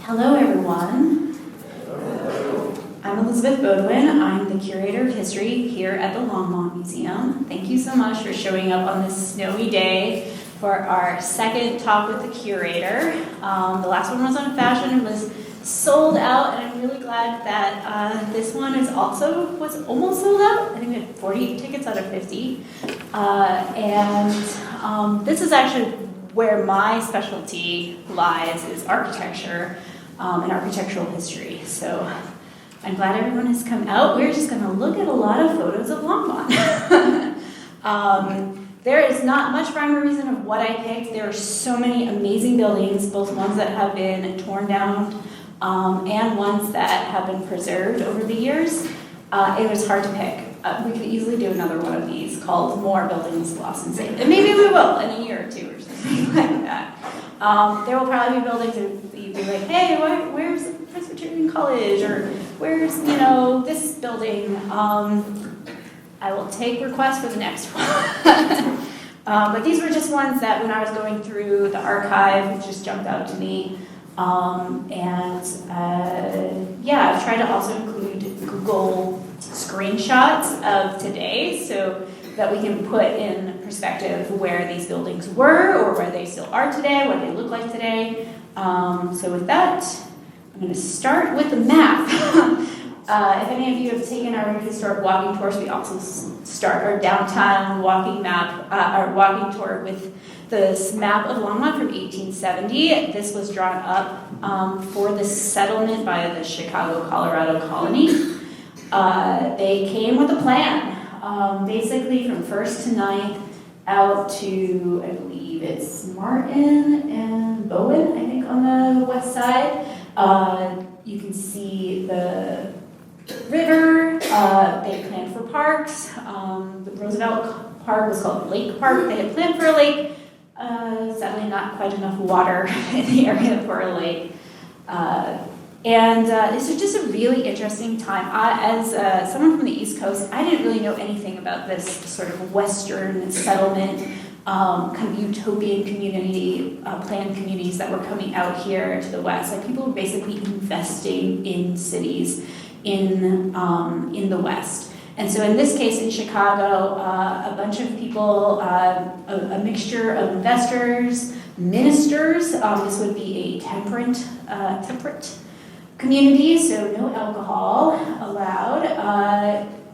Hello, everyone. I'm Elizabeth Beaudoin. I'm the Curator of History here at the Longmont Museum. Thank you so much for showing up on this snowy day for our second talk with the Curator. The last one was on fashion and was sold out, and I'm really glad that this one was almost sold out. I think we had 40 tickets out of 50. This is actually where my specialty lies, is architecture and architectural history. So I'm glad everyone has come out. We're just going to look at a lot of photos of Longmont. There is not much rhyme or reason of what I picked. There are so many amazing buildings, both ones that have been torn down and ones that have been preserved over the years. It was hard to pick. We could easily do another one of these called More Buildings Lost and Saved. And maybe we will in a year or two or something like that. There will probably be buildings that you'd be like, hey, where's Presbyterian College? Or where's, this building? I will take requests for the next one. But these were just ones that when I was going through the archive, just jumped out to me. I've tried to also include Google screenshots of today so that we can put in perspective where these buildings were or where they still are today, what they look like today. So with that, I'm going to start with the map. If any of you have taken our historic walking tours, we also start our downtown walking map, our walking tour with this map of Longmont from 1870. This was drawn up for the settlement by the Chicago, Colorado colony. They came with a plan, basically from 1st to 9th out to, I believe it's Martin and Bowen, I think, on the west side. You can see the river. They planned for parks. The Roosevelt Park was called Lake Park. They had planned for a lake. Sadly, not quite enough water in the area for a lake. This was just a really interesting time. As someone from the East Coast, I didn't really know anything about this sort of Western settlement, kind of utopian community, planned communities that were coming out here to the West. Like, people were basically investing in cities in the West. And so in this case, in Chicago, a bunch of people, a mixture of investors, ministers. This would be a temperate community, so no alcohol allowed.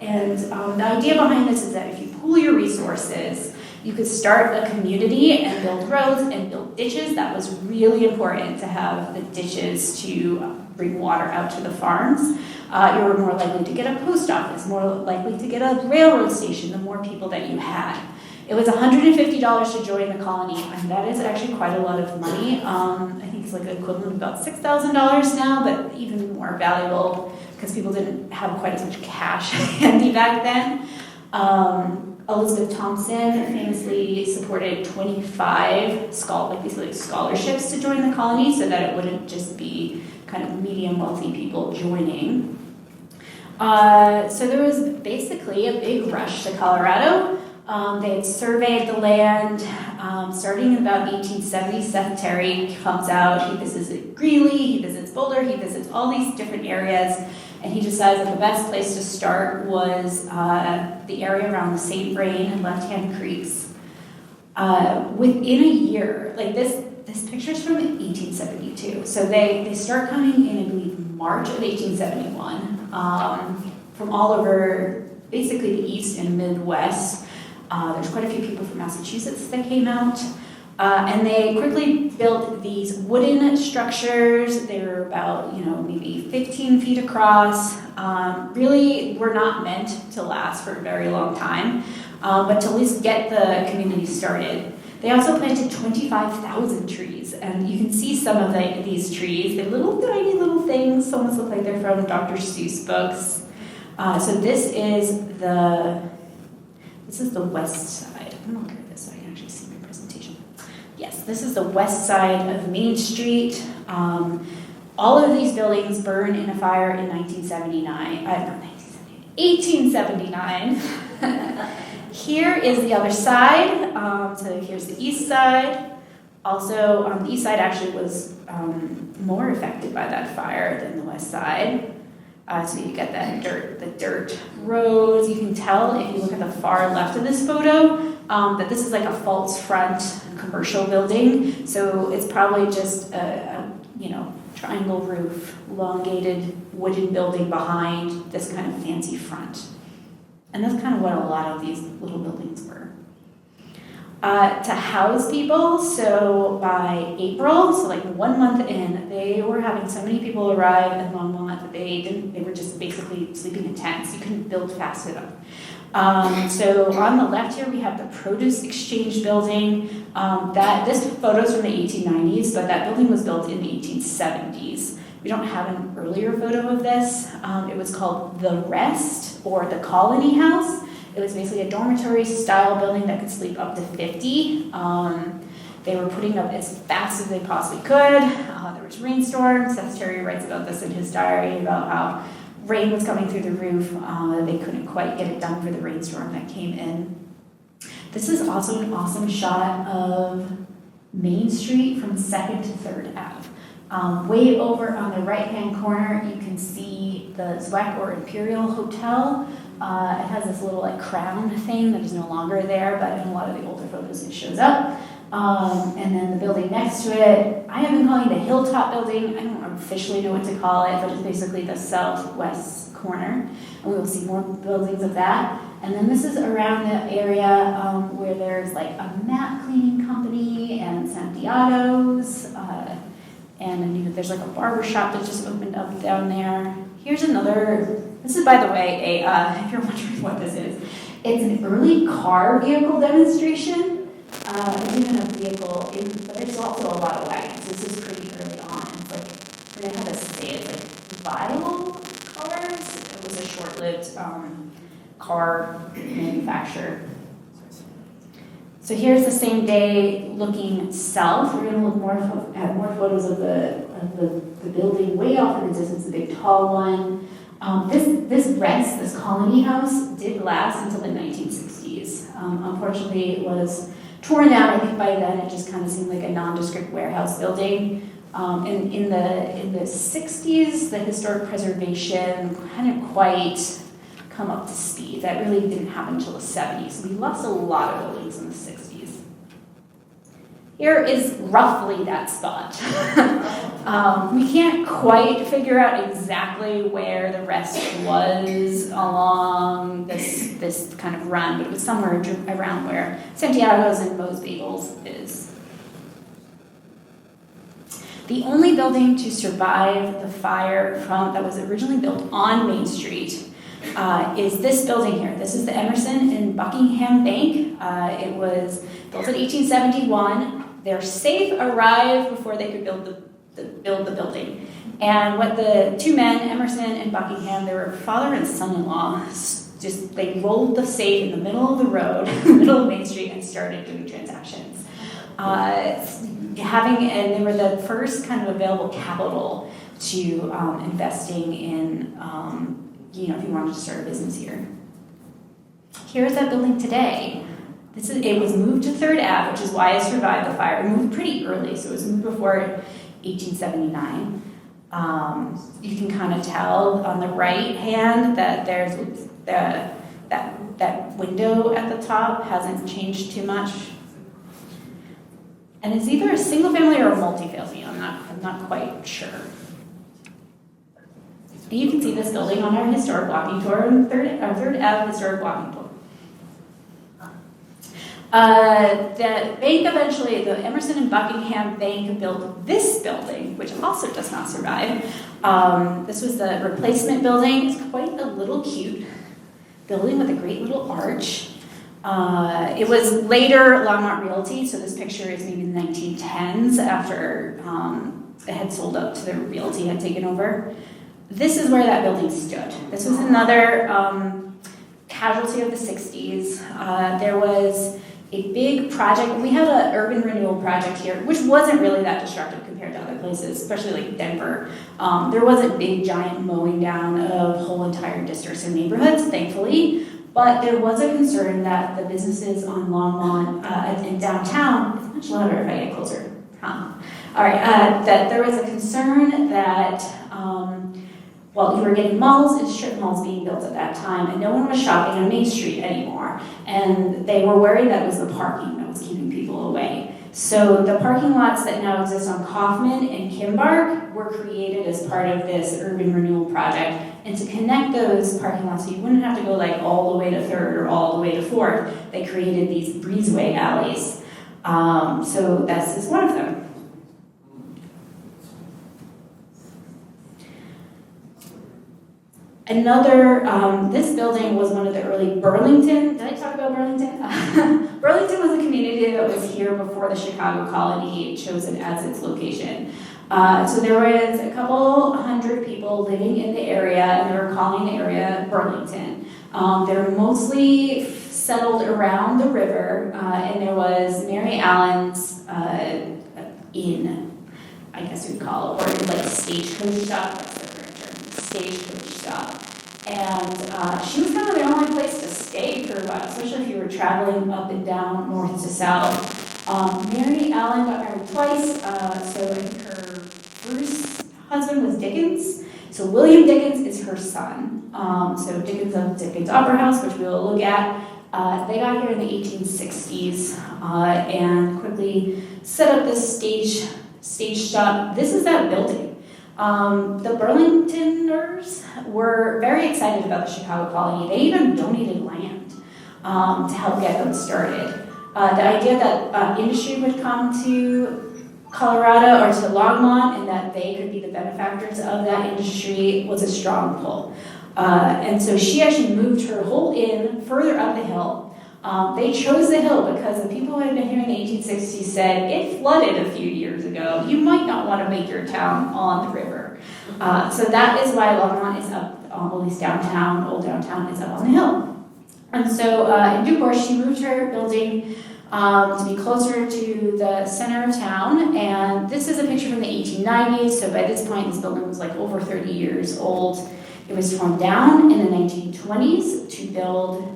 The idea behind this is that if you pool your resources, you could start a community and build roads and build ditches. That was really important, to have the ditches to bring water out to the farms. You were more likely to get a post office, more likely to get a railroad station, the more people that you had. It was $150 to join the colony, and that is actually quite a lot of money. I think it's like the equivalent of about $6,000 now, but even more valuable because people didn't have quite as much cash handy back then. Elizabeth Thompson famously supported 25 scholarships to join the colony so that it wouldn't just be kind of medium wealthy people joining. So there was basically a big rush to Colorado. They had surveyed the land starting in about 1870. Seth Terry comes out, he visits Greeley, he visits Boulder, he visits all these different areas, and he decides that the best place to start was the area around the St. Vrain and Left Hand Creeks. Within a year, like this picture's from 1872, so they start coming in, I believe, March of 1871, from all over basically the East and Midwest. There's quite a few people from Massachusetts that came out, and they quickly built these wooden structures. They were about, maybe 15 feet across. Really were not meant to last for a very long time, but to at least get the community started. They also planted 25,000 trees, and you can see some of these trees. They're little tiny little things, almost look like they're from Dr. Seuss books. So this is the west side. I'm not good at this, so I can actually see my presentation. Yes, this is the west side of Main Street. All of these buildings burned in a fire in 1879. Here is the other side. So here's the east side. Also, the east side actually was more affected by that fire than the west side. So you get the dirt roads. You can tell if you look at the far left of this photo that this is like a false front commercial building. So it's probably just a triangle roof, elongated wooden building behind this kind of fancy front. And that's kind of what a lot of these little buildings were. To house people, so by April, so like 1 month in, they were having so many people arrive in Longmont that they were just basically sleeping in tents. You couldn't build fast enough. So on the left here, we have the Produce Exchange building. This photo's from the 1890s, but that building was built in the 1870s. We don't have an earlier photo of this. It was called The Rest, or the Colony House. It was basically a dormitory-style building that could sleep up to 50. They were putting up as fast as they possibly could. There was rainstorms. Seth Terry writes about this in his diary, about how rain was coming through the roof. They couldn't quite get it done for the rainstorm that came in. This is also an awesome shot of Main Street from 2nd to 3rd Ave. Way over on the right-hand corner, you can see the Zweck or Imperial Hotel. It has this little like crown thing that is no longer there, but in a lot of the older photos it shows up. And then the building next to it, I have been calling it the Hilltop Building. I don't officially know what to call it, but it's basically the southwest corner. And we will see more buildings of that. And then this is around the area where there's like a mat cleaning company and Santiago's. And there's like a barber shop that just opened up down there. Here's another, this is, by the way, if you're wondering what this is, it's an early car vehicle demonstration. It's even a vehicle, but there's also a lot of wagons. This is pretty early on. It's like, I forget how to say it, like vinyl cars. It was a short-lived car manufacturer. So here's the same day looking south. We're going to look at more photos of the building way off in the distance, the big tall one. This colony house did last until the 1960s. Unfortunately, it was torn down. I think by then it just kind of seemed like a nondescript warehouse building. In the 60s, the historic preservation hadn't quite come up to speed. That really didn't happen until the 70s. We lost a lot of buildings in the 60s. Here is roughly that spot. We can't quite figure out exactly where the rest was along this kind of run, but it was somewhere around where Santiago's and Moe's Bagels is. The only building to survive the fire that was originally built on Main Street is this building here. This is the Emerson and Buckingham Bank. It was built in 1871. Their safe arrived before they could build the building. And what the two men, Emerson and Buckingham, they were father and son-in-law, they rolled the safe in the middle of the road, in the middle of Main Street, and started doing transactions. And they were the first kind of available capital to investing in, if you wanted to start a business here. Here's that building today. It was moved to 3rd Ave, which is why it survived the fire. It moved pretty early, so it was moved before 1879. You can kind of tell on the right hand that there's that window at the top hasn't changed too much. And it's either a single family or a multifamily. I'm not quite sure. And you can see this building on our historic walking tour, 3rd Ave historic walking tour. The bank eventually, the Emerson and Buckingham Bank built this building, which also does not survive. This was the replacement building. It's quite a little cute building with a great little arch. It was later Longmont Realty, so this picture is maybe the 1910s after it had sold up to the Realty had taken over. This is where that building stood. This was another casualty of the 60s. There was a big project. We had an urban renewal project here, which wasn't really that destructive compared to other places, especially like Denver. There wasn't big, giant mowing down of whole entire districts or neighborhoods, thankfully, but there was a concern that the businesses on Longmont in downtown, it's much louder if I get closer. All right, that there was a concern that, well, you were getting malls and strip malls being built at that time, and no one was shopping on Main Street anymore. And they were worried that it was the parking that was keeping people away. So the parking lots that now exist on Kaufman and Kimbark were created as part of this urban renewal project. And to connect those parking lots, so you wouldn't have to go like all the way to 3rd or all the way to 4th, they created these breezeway alleys. So this is one of them. Another, this building was one of the early Burlington. Did I talk about Burlington? Burlington was a community that was here before the Chicago colony chose it as its location. So there was a couple hundred people living in the area, and they were calling the area Burlington. They were mostly settled around the river, and there was Mary Allen's inn, I guess you'd call it, or like a stagecoach stop. That's the correct term, stagecoach stop. And she was kind of the only place to stay for a while, especially if you were traveling up and down, north to south. Mary Allen got married twice, so I think her first husband was Dickens. So William Dickens is her son. So Dickens of Dickens Opera House, which we will look at. They got here in the 1860s and quickly set up this stage shop. This is that building. The Burlingtoners were very excited about the Chicago colony. They even donated land to help get them started. The idea that industry would come to Colorado or to Longmont and that they could be the benefactors of that industry was a strong pull. And so she actually moved her whole inn further up the hill. They chose the hill because the people who had been here in the 1860s said it flooded a few years ago. You might not want to make your town on the river. So that is why Longmont is up, at least downtown, old downtown is up on the hill. And so in due course, she moved her building to be closer to the center of town. And this is a picture from the 1890s. So by this point, this building was like over 30 years old. It was torn down in the 1920s to build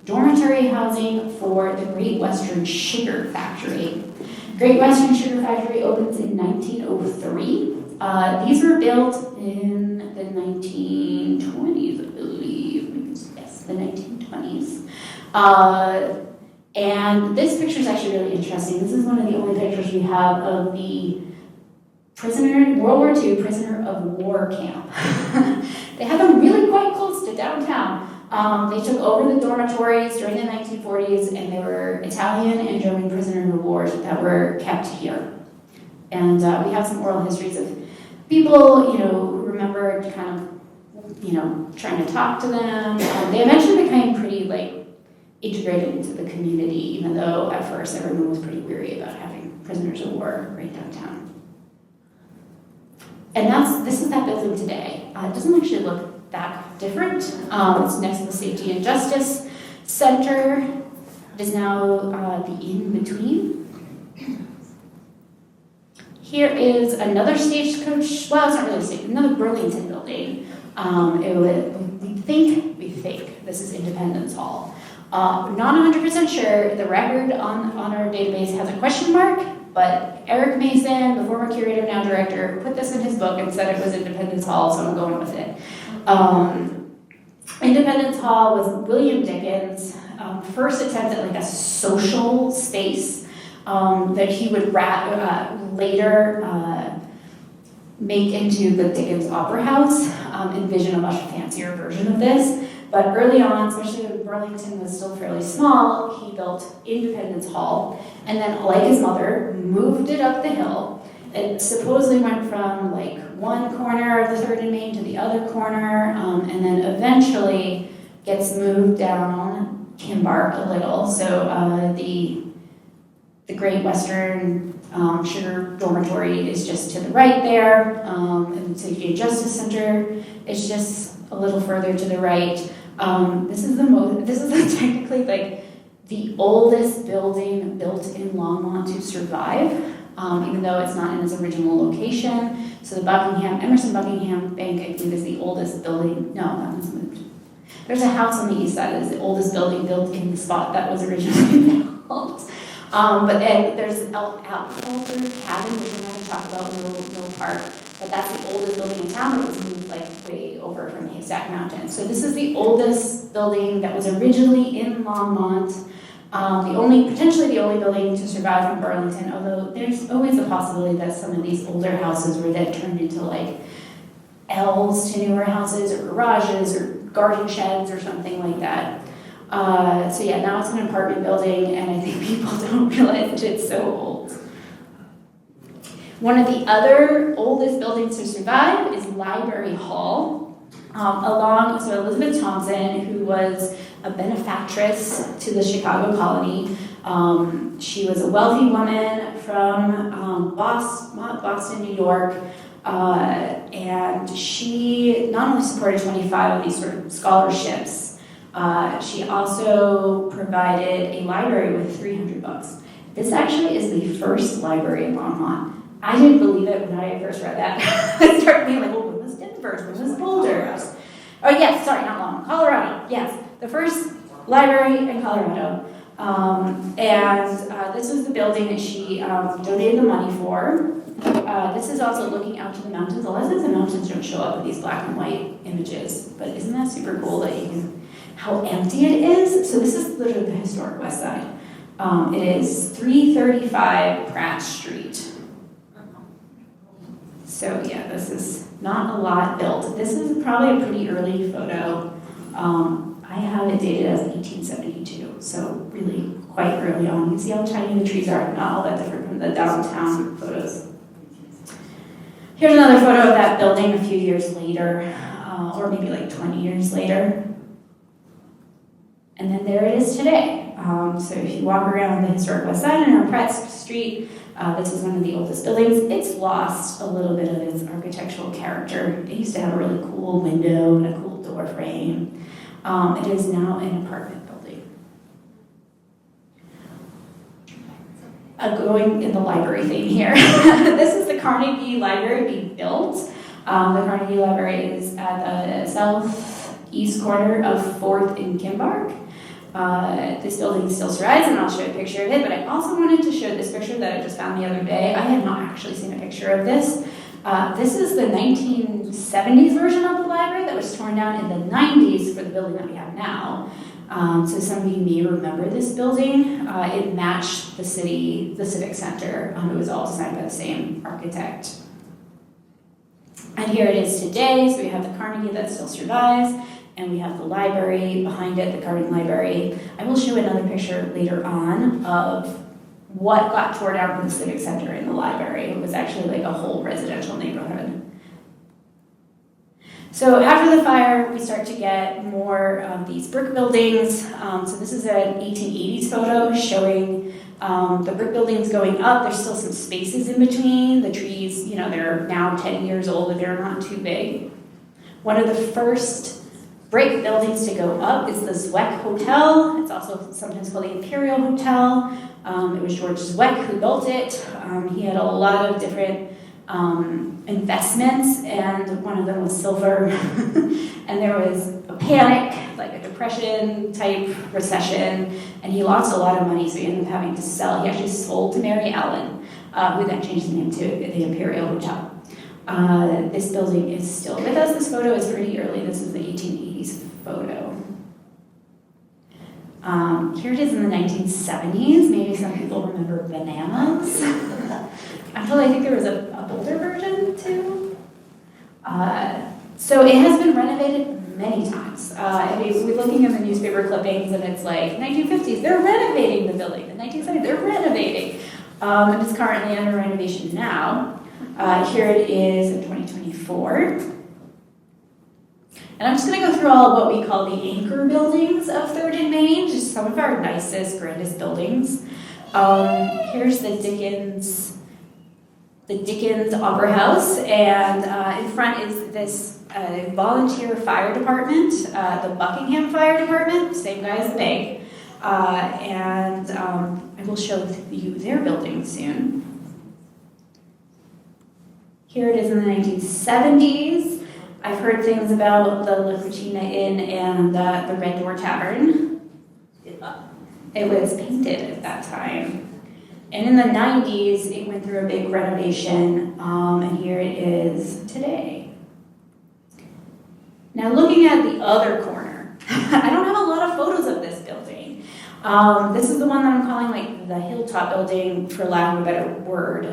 dormitory housing for the Great Western Sugar Factory. Great Western Sugar Factory opens in 1903. These were built in the 1920s, I believe. Yes, the 1920s. And this picture is actually really interesting. This is one of the only pictures we have of the World War II prisoner of war camp. They had them really quite close to downtown. They took over the dormitories during the 1940s, and they were Italian and German prisoners of war that were kept here. And we have some oral histories of people, who remembered kind of, trying to talk to them. They eventually became pretty, integrated into the community, even though at first everyone was pretty weary about having prisoners of war right downtown. And this is that building today. It doesn't actually look that different. It's next to the Safety and Justice Center. It is now the in-between. Here is another stagecoach, well, it's not really a stagecoach, another Burlington building. We think this is Independence Hall. Not 100% sure. The record on our database has a question mark, but Eric Mason, the former curator, now director, put this in his book and said it was Independence Hall, so I'm going with it. Independence Hall was William Dickens' first attempt at a social space that he would later make into the Dickens Opera House, envision a much fancier version of this. But early on, especially when Burlington was still fairly small, he built Independence Hall, and then, like his mother, moved it up the hill. It supposedly went from one corner of the 3rd and Main to the other corner, and then eventually gets moved down Kimbark a little. So the Great Western Sugar Dormitory is just to the right there, and the Safety and Justice Center is just a little further to the right. This is technically the oldest building built in Longmont to survive, even though it's not in its original location. So the Emerson Buckingham Bank, I think, is the oldest building. No, that one's moved. There's a house on the east side that is the oldest building built in the spot that was originally built. But then there's Alford Cabin, which we're going to talk about in Mill Park. But that's the oldest building in town. It was moved like way over from Haystack Mountain. So this is the oldest building that was originally in Longmont. Potentially the only building to survive from Burlington, although there's always the possibility that some of these older houses were then turned into like L's to newer houses or garages or garden sheds or something like that. So yeah, now it's an apartment building, and I think people don't realize that it's so old. One of the other oldest buildings to survive is Library Hall. So Elizabeth Thompson, who was a benefactress to the Chicago colony, she was a wealthy woman from Boston, New York, and she not only supported 25 of these sort of scholarships, she also provided a library with 300 books. This actually is the first library in Longmont. I didn't believe it when I first read that. I started being like, well, when was Denver? When was Boulder? Oh, yes, sorry, not Longmont, Colorado. Yes, the first library in Colorado. This was the building that she donated the money for. This is also looking out to the mountains. A lot of times the mountains don't show up in these black and white images, but isn't that super cool that you can, how empty it is? So this is literally the historic west side. It is 335 Pratt Street. So yeah, this is not a lot built. This is probably a pretty early photo. I have it dated as 1872, so really quite early on. You can see how tiny the trees are, not all that different from the downtown photos. Here's another photo of that building a few years later, or maybe like 20 years later. And then there it is today. So if you walk around the historic west side and on Pratt Street, this is one of the oldest buildings. It's lost a little bit of its architectural character. It used to have a really cool window and a cool door frame. It is now an apartment building. Going in the library theme here. This is the Carnegie Library being built. The Carnegie Library is at the southeast corner of 4th and Kimbark. This building still survives, and I'll show you a picture of it, but I also wanted to show this picture that I just found the other day. I had not actually seen a picture of this. This is the 1970s version of the library that was torn down in the 90s for the building that we have now. So some of you may remember this building. It matched the Civic Center. It was all designed by the same architect. And here it is today. So we have the Carnegie that still survives, and we have the library behind it, the Carnegie Library. I will show another picture later on of what got torn down from the Civic Center in the library. It was actually like a whole residential neighborhood. So after the fire, we start to get more of these brick buildings. So this is an 1880s photo showing the brick buildings going up. There's still some spaces in between. The trees, they're now 10 years old, but they're not too big. One of the first brick buildings to go up is the Zweck Hotel. It's also sometimes called the Imperial Hotel. It was George Zweck who built it. He had a lot of different investments, and one of them was silver. And there was a panic, like a depression type recession, and he lost a lot of money, so he ended up having to sell. He actually sold to Mary Ellen, who then changed the name to the Imperial Hotel. This building is still with us. This photo is pretty early. This is the 1880s photo. Here it is in the 1970s. Maybe some people remember bananas. Actually, I think there was a Boulder version too. So it has been renovated many times. We're looking at the newspaper clippings, and it's like 1950s, they're renovating the building. The 1970s, they're renovating. And it's currently under renovation now. Here it is in 2024. And I'm just going to go through all of what we call the anchor buildings of 3rd and Main, just some of our nicest, grandest buildings. Here's the Dickens Opera House, and in front is this volunteer fire department, the Buckingham Fire Department, same guy as the bank. I will show you their building soon. Here it is in the 1970s. I've heard things about the La Cucina Inn and the Red Door Tavern. It was painted at that time. And in the 90s, it went through a big renovation, and here it is today. Now looking at the other corner, I don't have a lot of photos of this building. This is the one that I'm calling like the Hilltop building, for lack of a better word.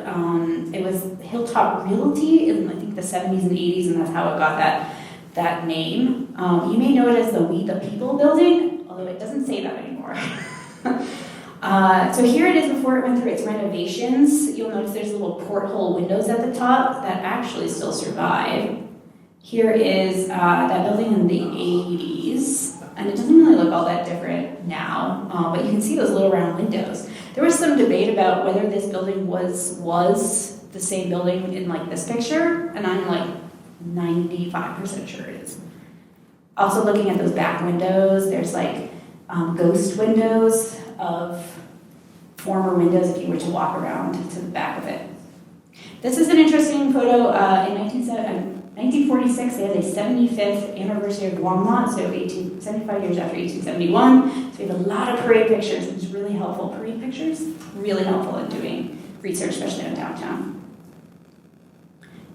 It was Hilltop Realty in I think the 70s and 80s, and that's how it got that name. You may know it as the We the People building, although it doesn't say that anymore. So here it is before it went through its renovations. You'll notice there's little porthole windows at the top that actually still survive. Here is that building in the 80s, and it doesn't really look all that different now, but you can see those little round windows. There was some debate about whether this building was the same building in like this picture, and I'm like 95% sure it is. Also looking at those back windows, there's like ghost windows of former windows if you were to walk around to the back of it. This is an interesting photo. In 1946, they had the 75th anniversary of Longmont, so 75 years after 1871. So we have a lot of parade pictures, which is really helpful. Parade pictures, really helpful in doing research, especially in downtown.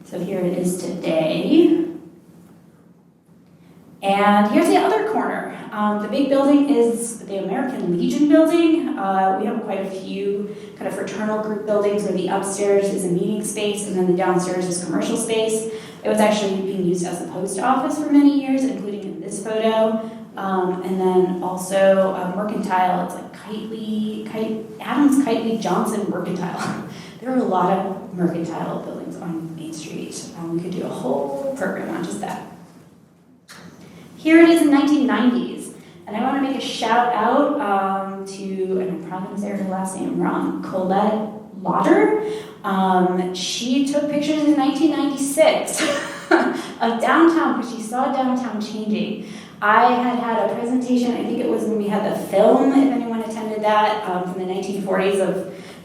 So here it is today. And here's the other corner. The big building is the American Legion building. We have quite a few kind of fraternal group buildings where the upstairs is a meeting space and then the downstairs is commercial space. It was actually being used as a post office for many years, including in this photo. And then also Mercantile, it's like Adams, Kitely, Johnson, Mercantile. There are a lot of Mercantile buildings on Main Street. We could do a whole program on just that. Here it is in 1990s, and I want to make a shout out to, and I'm probably going to say her last name wrong, Colette Lauder. She took pictures in 1996 of downtown because she saw downtown changing. I had a presentation, I think it was when we had the film, if anyone attended that, from the 1940s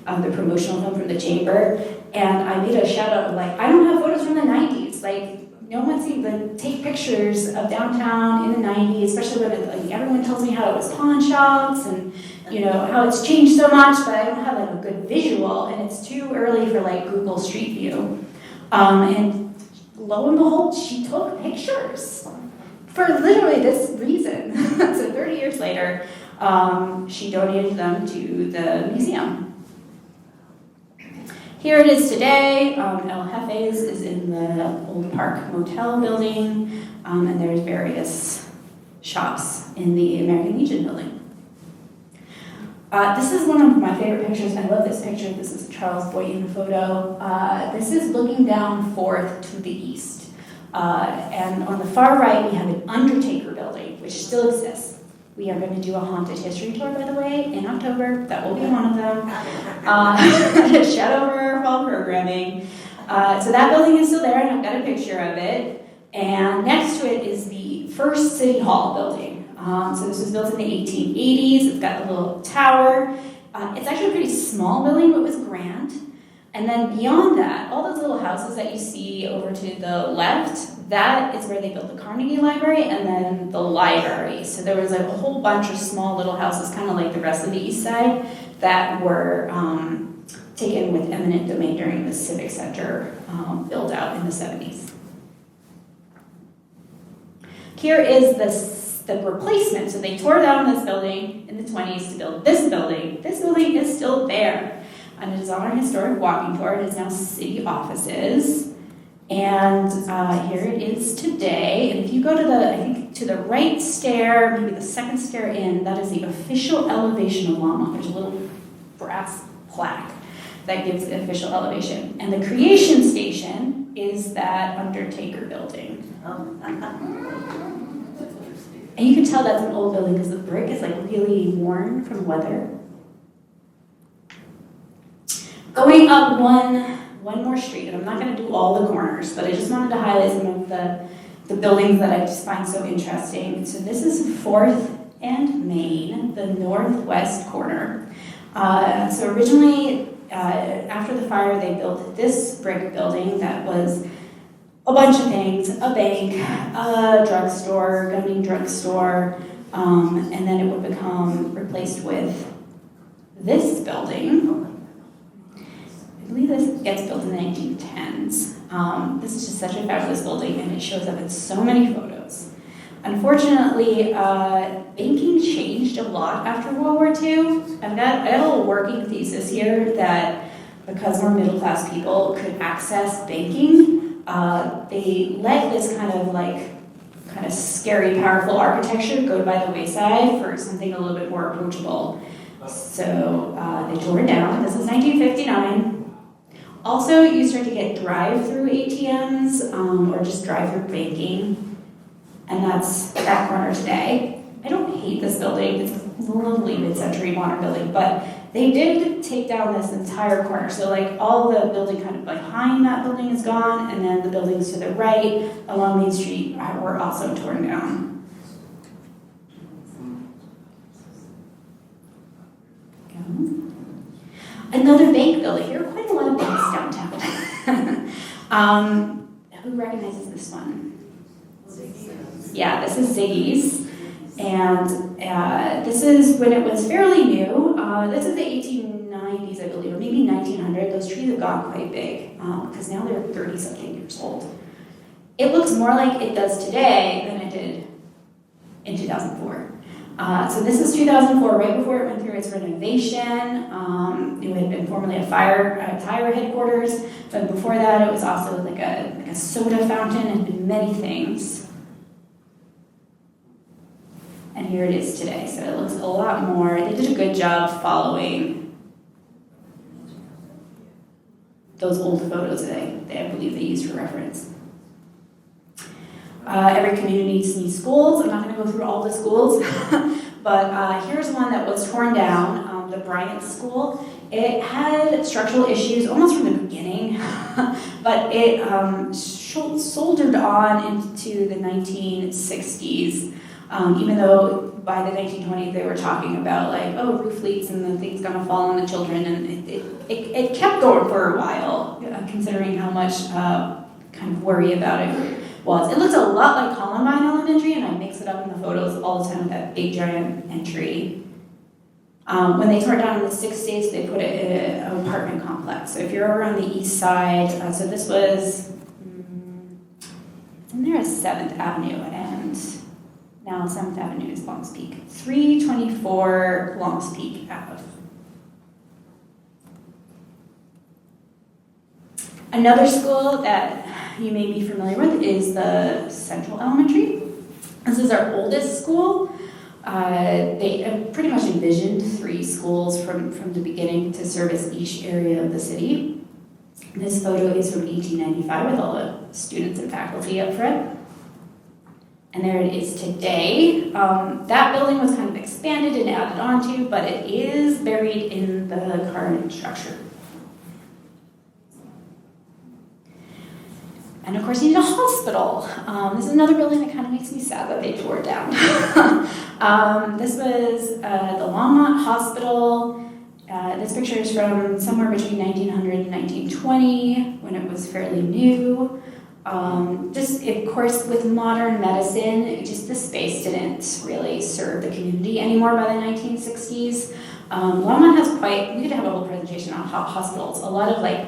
of the promotional film from the Chamber, and I made a shout out of like, I don't have photos from the 90s, like, no one seemed to take pictures of downtown in the 90s, especially when like, everyone tells me how it was pawn shops and how it's changed so much, but I don't have like a good visual, and it's too early for like Google Street View. And lo and behold, she took pictures for literally this reason. So 30 years later, she donated them to the museum. Here it is today. El Jefe's is in the Old Park Motel building, and there's various shops in the American Legion building. This is one of my favorite pictures. I love this picture. This is a Charles Boynton photo. This is looking down 4th to the east. And on the far right, we have an Undertaker building, which still exists. We are going to do a haunted history tour, by the way, in October. That will be one of them. Shout over fall programming. So that building is still there, and I've got a picture of it. And next to it is the first City Hall building. So this was built in the 1880s. It's got a little tower. It's actually a pretty small building, but it was grand. And then beyond that, all those little houses that you see over to the left, that is where they built the Carnegie Library and then the library. So there was like a whole bunch of small little houses, kind of like the rest of the East Side, that were taken with eminent domain during the Civic Center build out in the 70s. Here is the replacement. So they tore down this building in the 20s to build this building. This building is still there. And it is on our historic walking tour. It is now city offices. And here it is today. And if you go to the right stair, maybe the second stair in, that is the official elevation of Longmont. There's a little brass plaque that gives the official elevation. And the creation station is that Undertaker building. And you can tell that's an old building because the brick is like really worn from weather. Going up one more street, and I'm not going to do all the corners, but I just wanted to highlight some of the buildings that I just find so interesting. So this is 4th and Main, the northwest corner. So originally, after the fire, they built this brick building that was a bunch of things: a bank, a drugstore, gunning drugstore, and then it would become replaced with this building. believe this gets built in the 1910s. This is just such a fabulous building, and it shows up in so many photos. Unfortunately, banking changed a lot after World War II. I got a little working thesis here that because more middle-class people could access banking, they let this kind of scary, powerful architecture go by the wayside for something a little bit more approachable. So they tore it down. This is 1959. Also, you start to get drive-through ATMs or just drive-through banking. And that's that corner today. I don't hate this building. It's a lovely mid-century modern building, but they did take down this entire corner. So like all the building kind of behind that building is gone, and then the buildings to the right along Main Street were also torn down. Another bank building. There are quite a lot of banks downtown. Who recognizes this one? Yeah, this is Ziggy's, and this is when it was fairly new. This is the 1890s, I believe, or maybe 1900. Those trees have gotten quite big because now they're 30-something years old. It looks more like it does today than it did in 2004. So this is 2004, right before it went through its renovation. It had been formerly a tire headquarters, but before that it was also like a soda fountain and been many things. And here it is today, so it looks a lot more. They did a good job following those old photos that I believe they used for reference. Every community needs schools. I'm not going to go through all the schools, but here's one that was torn down, the Bryant School. It had structural issues almost from the beginning, but it soldered on into the 1960s. Even though by the 1920s they were talking about like, oh, roof leaks and the thing's gonna fall on the children, and it kept going for a while, considering how much kind of worry about it was. It looks a lot like Columbine Elementary, and I mix it up in the photos all the time with that big giant entry. When they tore it down in the 60s, they put it in an apartment complex. So if you're over on the east side, so this was, and there is 7th Avenue, and now 7th Avenue is Longs Peak. 324 Longs Peak Ave. Another school that you may be familiar with is the Central Elementary. This is our oldest school. They pretty much envisioned 3 schools from the beginning to service each area of the city. This photo is from 1895 with all the students and faculty up front. And there it is today. That building was kind of expanded and added onto, but it is buried in the current structure. And of course, you need a hospital. This is another building that kind of makes me sad that they tore it down. This was the Longmont Hospital. This picture is from somewhere between 1900 and 1920, when it was fairly new. Just, of course, with modern medicine, just the space didn't really serve the community anymore by the 1960s. Longmont has we could have a whole presentation on hospitals. A lot of like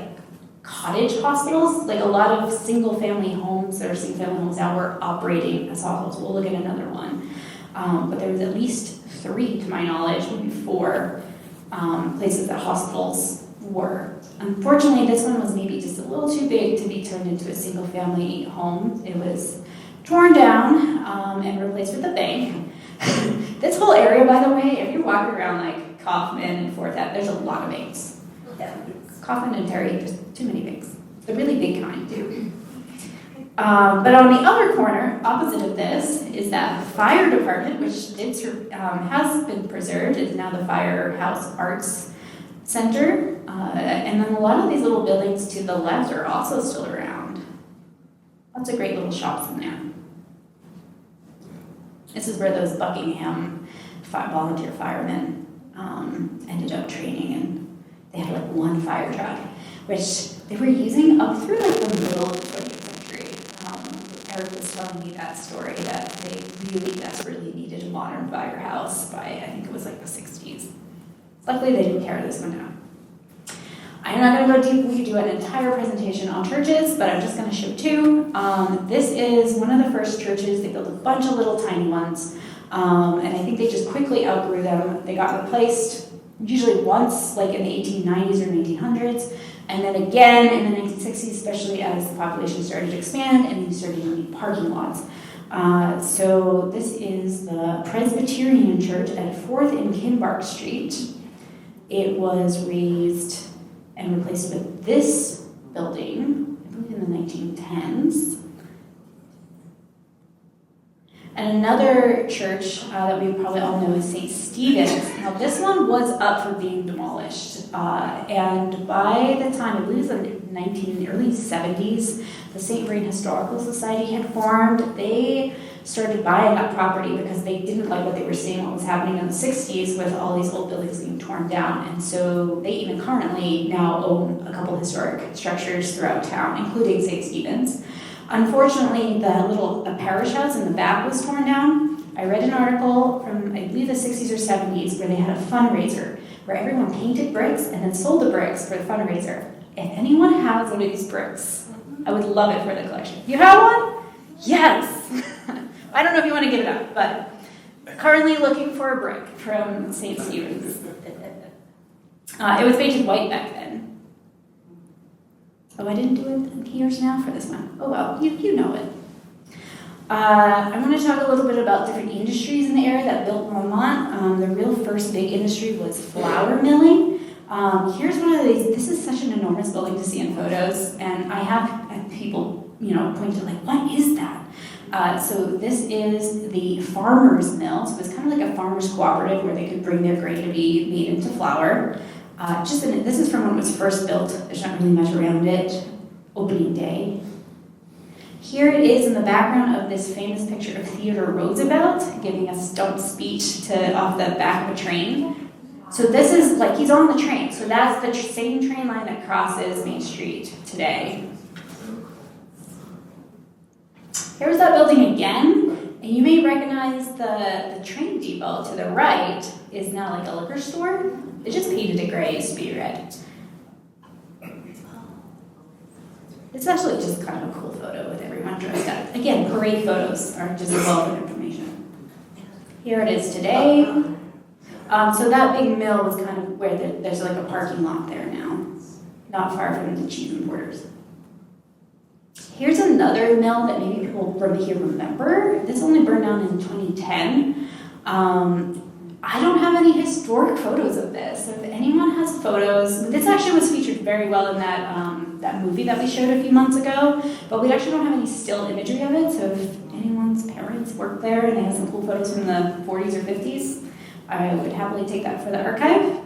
cottage hospitals, like a lot of single-family homes that are single-family homes now were operating as hospitals. We'll look at another one. But there was at least 3, to my knowledge, maybe 4 places that hospitals were. Unfortunately, this one was maybe just a little too big to be turned into a single-family home. It was torn down and replaced with a bank. This whole area, by the way, if you're walking around like Kaufman and 4th Ave, there's a lot of banks. Yeah. Kaufman and Terry, there's too many banks. The really big kind, too. But on the other corner, opposite of this, is that fire department, which has been preserved. It's now the Firehouse Arts Center. And then a lot of these little buildings to the left are also still around. Lots of great little shops in there. This is where those Buckingham volunteer firemen ended up training, and they had like 1 fire truck, which they were using up through like the middle of the 20th century. Eric was telling me that story, that they really desperately needed a modern firehouse by, I think it was like the 60s. Luckily they didn't carry this one out. I I'm not going to go deep. We could do an entire presentation on churches, but I'm just going to show two. This is one of the first churches. They built a bunch of little tiny ones, and I think they just quickly outgrew them. They got replaced usually once, like in the 1890s or 1900s, and then again in the 1960s, especially as the population started to expand and you started to need parking lots. So this is the Presbyterian Church at 4th and Kinbark Street. It was raised and replaced with this building, I believe in the 1910s. And another church that we probably all know is St. Stephen's. Now this one was up for being demolished. And by the time, I believe it was in the early 70s, the St. Vrain Historical Society had formed. They started buying up property because they didn't like what they were seeing, what was happening in the 60s with all these old buildings being torn down. And so they even currently now own a couple historic structures throughout town, including St. Stephen's. Unfortunately, the little parish house in the back was torn down. I read an article from, I believe, the 60s or 70s where they had a fundraiser where everyone painted bricks and then sold the bricks for the fundraiser. If anyone has one of these bricks, I would love it for the collection. You have one? Yes! I don't know if you want to give it up, but currently looking for a brick from St. Stephen's. It was painted white back then. Oh, I didn't do it here's now for this one. Oh well, you know it. I'm going to talk a little bit about different industries in the area that built Longmont. The real first big industry was flour milling. Here's one of these. This is such an enormous building to see in photos, and I have people, point to like, what is that? So this is the farmer's mill. So it's kind of like a farmer's cooperative where they could bring their grain to be made into flour. This is from when it was first built. There's not really much around it. Opening day. Here it is in the background of this famous picture of Theodore Roosevelt giving a stump speech off the back of a train. So this is like he's on the train. So that's the same train line that crosses Main Street today. Here's that building again, and you may recognize the train depot to the right is now like a liquor store. They just painted it gray, it used to be red. It's actually just kind of a cool photo with everyone dressed up. Again, parade photos are just a wealth of information. Here it is today. So that big mill was kind of where there's like a parking lot there now, not far from the cheese importers. Here's another mill that maybe people from here remember. This only burned down in 2010. I don't have any historic photos of this. So if anyone has photos, this actually was featured very well in that movie that we showed a few months ago, but we actually don't have any still imagery of it, so if anyone's parents worked there and they have some cool photos from the 40s or 50s, I would happily take that for the archive.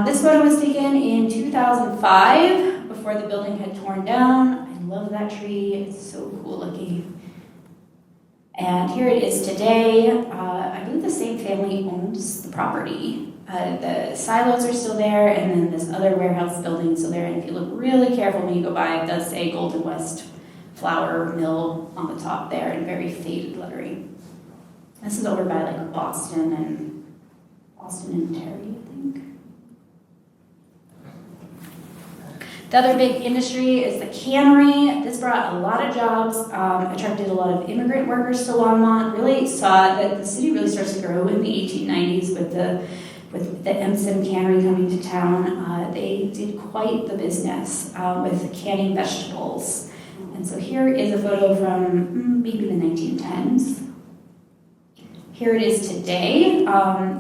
This photo was taken in 2005, before the building had torn down. I love that tree, it's so cool looking. And here it is today. I believe the same family owns the property. The silos are still there, and then this other warehouse building is still there. And if you look really careful when you go by, it does say Golden West Flour Mill on the top there in very faded lettering. This is over by like Boston and Terry, I think. The other big industry is the cannery. This brought a lot of jobs, attracted a lot of immigrant workers to Longmont, really saw that the city really starts to grow in the 1890s with the Empson cannery coming to town. They did quite the business with canning vegetables. And so here is a photo from maybe the 1910s. Here it is today. In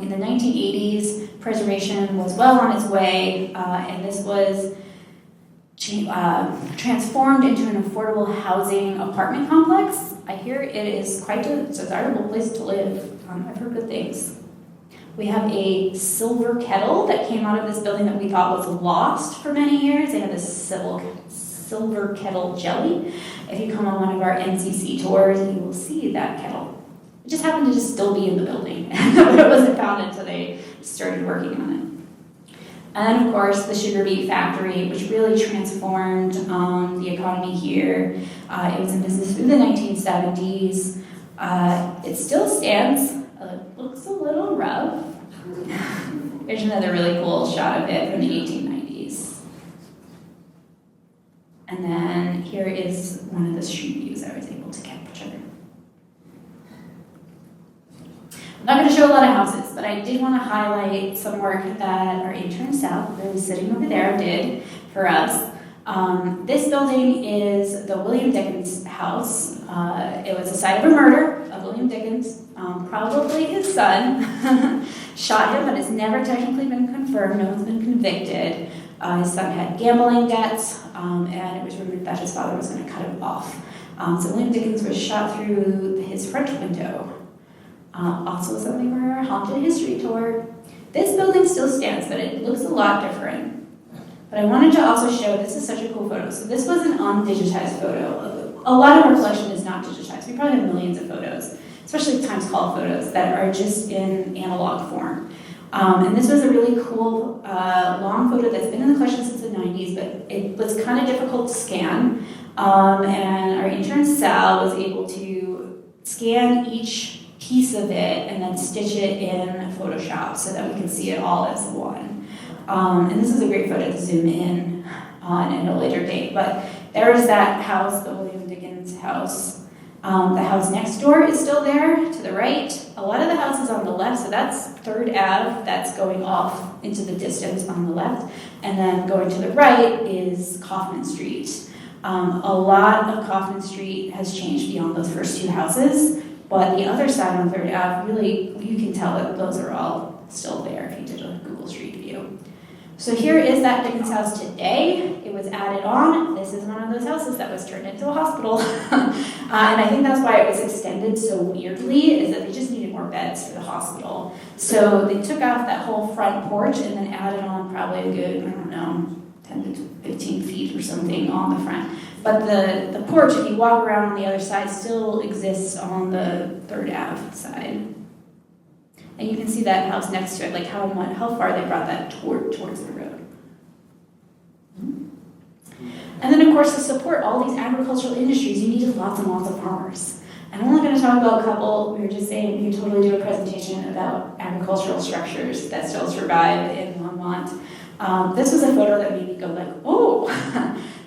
the 1980s, preservation was well on its way, and this was transformed into an affordable housing apartment complex. I hear it is quite a desirable place to live. I've heard good things. We have a silver kettle that came out of this building that we thought was lost for many years. They have this silver kettle jelly. If you come on one of our NCC tours, you will see that kettle. It just happened to just still be in the building, but it wasn't found until they started working on it. And then, of course, the sugar beet factory, which really transformed the economy here. It was in business through the 1970s. It still stands. It looks a little rough. Here's another really cool shot of it from the 1890s. And then here is one of the street views I was able to capture. I'm not going to show a lot of houses, but I did want to highlight some work that our intern Sal, who is sitting over there, did for us. This building is the William Dickens house. It was the site of a murder of William Dickens. Probably his son shot him, but it's never technically been confirmed. No one's been convicted. His son had gambling debts, and it was rumored that his father was going to cut him off. So William Dickens was shot through his French window. Also something for our haunted history tour. This building still stands, but it looks a lot different. But I wanted to also show, this is such a cool photo. So this was an undigitized photo. A lot of our collection is not digitized. We probably have millions of photos, especially Times Call photos that are just in analog form. And this was a really cool long photo that's been in the collection since the 90s, but it was kind of difficult to scan. And our intern Sal was able to scan each piece of it and then stitch it in Photoshop so that we can see it all as one. And this is a great photo to zoom in on at a later date. But there is that house, the William Dickens house. The house next door is still there to the right. A lot of the houses on the left, so that's 3rd Ave, that's going off into the distance on the left. And then going to the right is Kaufman Street. A lot of Kaufman Street has changed beyond those first two houses, but the other side on 3rd Ave, really, you can tell that those are all still there if you did a Google Street View. So here is that Dickens house today. It was added on. This is one of those houses that was turned into a hospital. And I think that's why it was extended so weirdly, is that they just needed more beds for the hospital. So they took off that whole front porch and then added on probably a good, 10 to 15 feet or something on the front. But the porch, if you walk around on the other side, still exists on the 3rd Ave side. And you can see that house next to it, like how far they brought that towards the road. And then, of course, to support all these agricultural industries, you needed lots and lots of farmers. And I'm only going to talk about a couple. We were just saying we could totally do a presentation about agricultural structures that still survive in Longmont. This was a photo that made me go like, oh!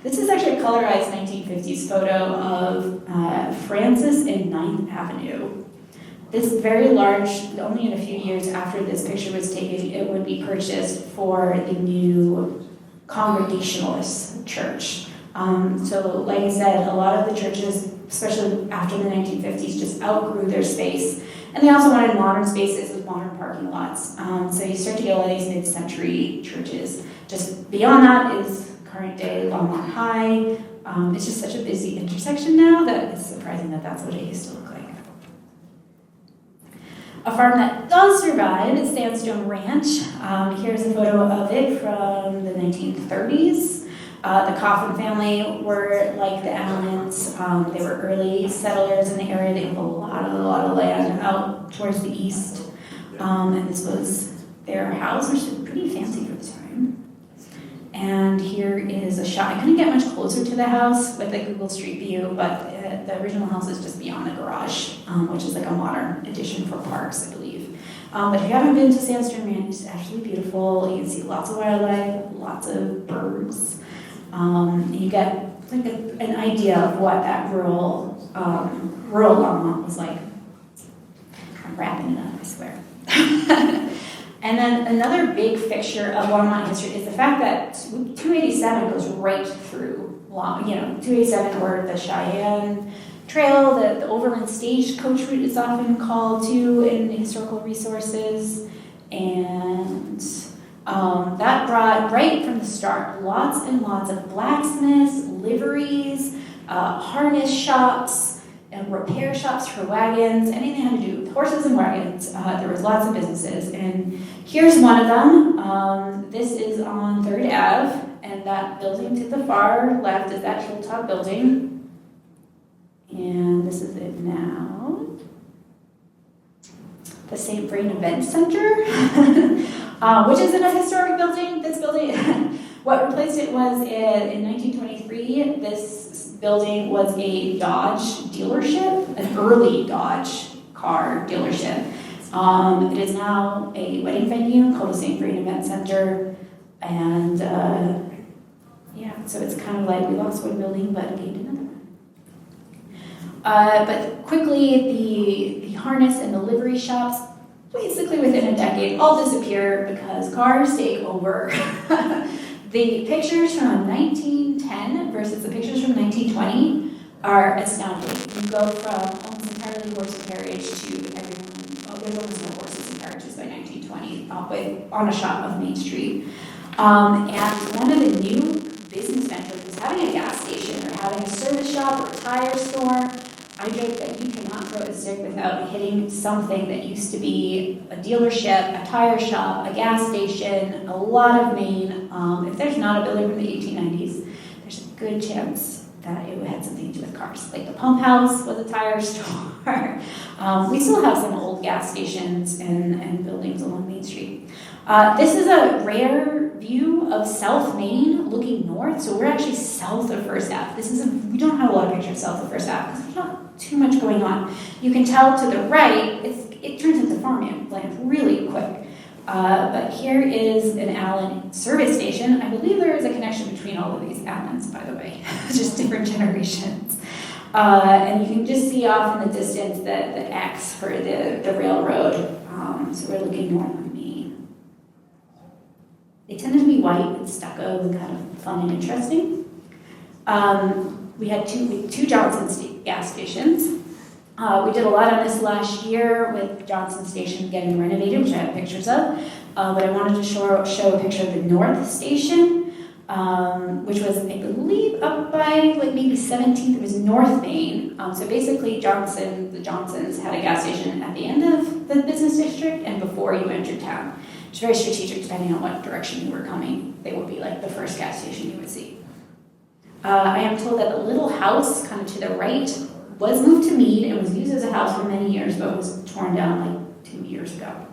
This is actually a colorized 1950s photo of Francis and 9th Avenue. This very large, only in a few years after this picture was taken, it would be purchased for the new Congregationalist church. So like I said, a lot of the churches, especially after the 1950s, just outgrew their space. And they also wanted modern spaces with modern parking lots. So you start to get all of these mid-century churches. Just beyond that is current day Longmont High. It's just such a busy intersection now that it's surprising that that's what it used to look like. A farm that does survive is Sandstone Ranch. Here's a photo of it from the 1930s. The Coffin family were like the Allens. They were early settlers in the area. They owned a lot of land out towards the east. And this was their house, which was pretty fancy for the time. And here is a shot. I couldn't get much closer to the house with a Google Street View, but the original house is just beyond the garage, which is like a modern addition for parks, I believe. But if you haven't been to Sandstone Ranch, it's actually beautiful. You can see lots of wildlife, lots of birds. You get like an idea of what that rural Longmont was like. I'm wrapping it up, I swear. And then another big fixture of Longmont history is the fact that 287 goes right through 287 where the Cheyenne Trail, the Overland Stagecoach route is often called too in historical resources. And that brought, right from the start, lots and lots of blacksmiths, liveries, harness shops, and repair shops for wagons, anything had to do with horses and wagons. There was lots of businesses, and here's one of them. This is on 3rd Ave, and that building to the far left is that hilltop building. And this is it now. The St. Vrain Event Center, which isn't a historic building. This building, what replaced it was in 1923, this building was a Dodge dealership, an early Dodge car dealership. It is now a wedding venue called the St. Vrain Event Center, and yeah, So it's kind of like we lost one building, but gained another. But quickly, the harness and the livery shops, basically within a decade, all disappear because cars take over. The pictures from 1910 versus the pictures from 1920 are astounding. You go from almost entirely horse and carriage to everyone. Oh, there's almost no horses and carriages by 1920 on a shop of Main Street. And one of the new business ventures was having a gas station or having a service shop or a tire store. I joke that you cannot throw a stick without hitting something that used to be a dealership, a tire shop, a gas station, a lot of Maine. If there's not a building from the 1890s, there's a good chance that it had something to do with cars. Like the pump house was a tire store. We still have some old gas stations and buildings along Main Street. This is a rare view of South Main looking north. So we're actually south of First Ave. We don't have a lot of pictures south of First Ave because there's not too much going on. You can tell to the right, it turns into farmland really quick. But here is an Allen service station. I believe there is a connection between all of these Allens, by the way, just different generations. And you can just see off in the distance the X for the railroad. So we're looking north on Main. They tend to be white with stucco and kind of fun and interesting. We had two Johnson gas stations. We did a lot on this last year with Johnson Station getting renovated, which I have pictures of. But I wanted to show a picture of the North Station, which was, I believe, up by maybe 17th. It was North Main. So basically, the Johnsons had a gas station at the end of the business district and before you entered town. It's very strategic, depending on what direction you were coming. They would be like the first gas station you would see. I am told that the little house, kind of to the right, was moved to Mead and was used as a house for many years, but was torn down 2 years ago.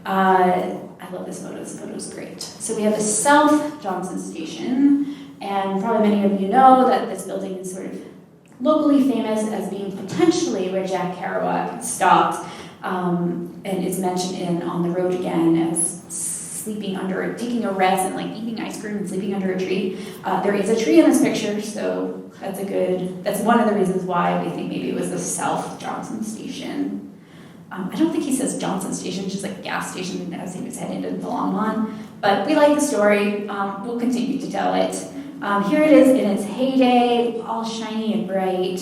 I love this photo. This photo is great. So we have the South Johnson Station, and probably many of you know that this building is sort of locally famous as being potentially where Jack Kerouac stopped, and is mentioned On the Road Again as taking a rest and eating ice cream and sleeping under a tree. There is a tree in this picture, so that's one of the reasons why we think maybe it was the South Johnson Station. I don't think he says Johnson Station, just gas station as he was heading to the Longmont, but we like the story. We'll continue to tell it. Here it is in its heyday, all shiny and bright.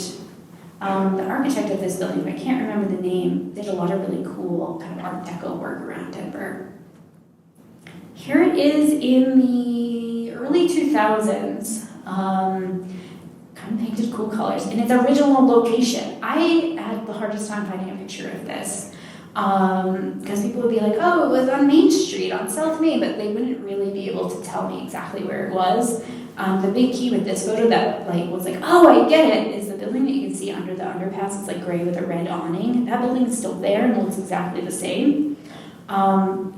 The architect of this building, I can't remember the name, did a lot of really cool kind of Art Deco work around Denver. Here it is in the early 2000s, kind of painted cool colors, in its original location. I had the hardest time finding a picture of this, because people would be like, oh, it was on Main Street, on South Main, but they wouldn't really be able to tell me exactly where it was. The big key with this photo that was oh, I get it, is the building that you can see under the underpass. It's gray with a red awning. That building is still there and looks exactly the same.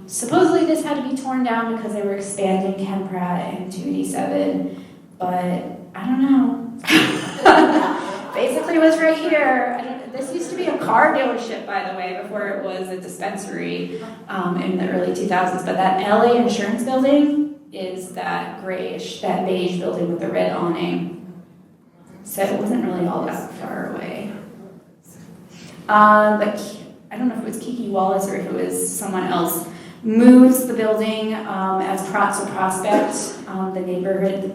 Supposedly this had to be torn down because they were expanding Ken Pratt and 287, but I don't know. Basically it was right here. This used to be a car dealership, by the way, before it was a dispensary in the early 2000s, but that LA insurance building is that grayish, that beige building with the red awning. So it wasn't really all that far away. But I don't know if it was Kiki Wallace or if it was someone else, moves the building as Prospect. The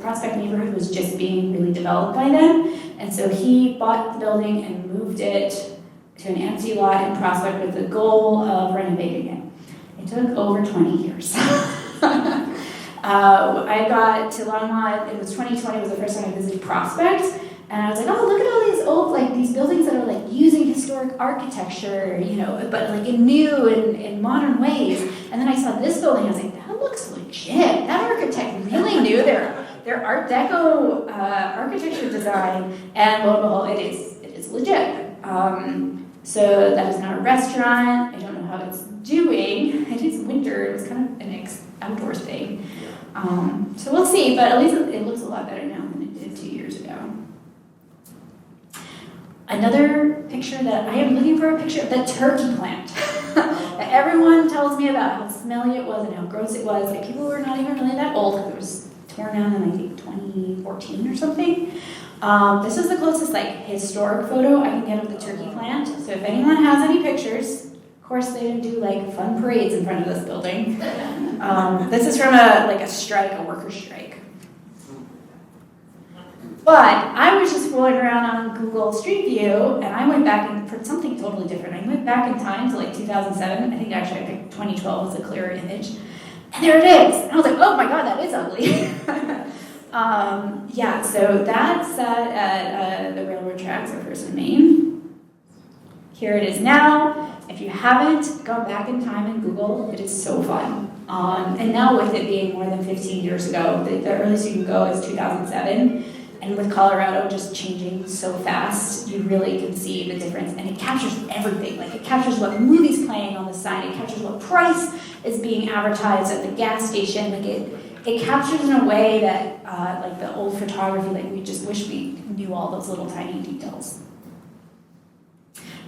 Prospect neighborhood was just being really developed by then. And so he bought the building and moved it to an empty lot in Prospect with the goal of renovating it. It took over 20 years. I got to Longmont, it was 2020, was the first time I visited Prospect. And I was like, oh, look at all these old, these buildings that are using historic architecture, but in new and modern ways. And then I saw this building, I was like, that looks legit. That architect really knew their Art Deco architecture design. And lo and behold, it is legit. So that is not a restaurant. I don't know how it's doing. It is winter. It was kind of an outdoor thing. So we'll see, but at least it looks a lot better now than it did 2 years ago. Another picture that I am looking for a picture of the turkey plant. Everyone tells me about how smelly it was and how gross it was. Like, people were not even really that old. It was torn down in, I think, 2014 or something. This is the closest, like, historic photo I can get of the turkey plant. So if anyone has any pictures, of course they didn't do, like, fun parades in front of this building. This is from a strike, a workers' strike. But I was just rolling around on Google Street View, and I went back and for something totally different. I went back in time to like 2007. I think actually I picked 2012 as a clearer image. And there it is. And I was like, oh my God, that is ugly. Yeah, so that's at the railroad tracks at First and Main. Here it is now. If you haven't gone back in time and Google, it is so fun. And now with it being more than 15 years ago, the earliest you can go is 2007. And with Colorado just changing so fast, you really can see the difference. And it captures everything. Like, it captures what movie's playing on the sign. It captures what price is being advertised at the gas station. Like, it captures in a way that, like the old photography, like we just wish we knew all those little tiny details.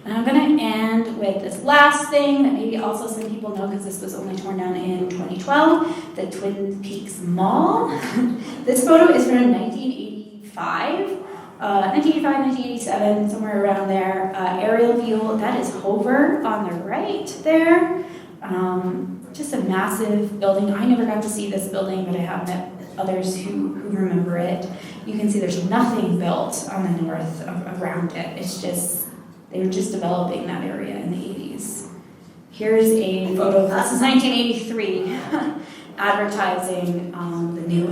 And I'm going to end with this last thing that maybe also some people know because this was only torn down in 2012, the Twin Peaks Mall. This photo is from 1985, 1987, somewhere around there. Aerial view, that is Hover on the right there. Just a massive building. I never got to see this building, but I have met others who remember it. You can see there's nothing built on the north around it. It's just, they were just developing that area in the 80s. Here's a photo, this is 1983, advertising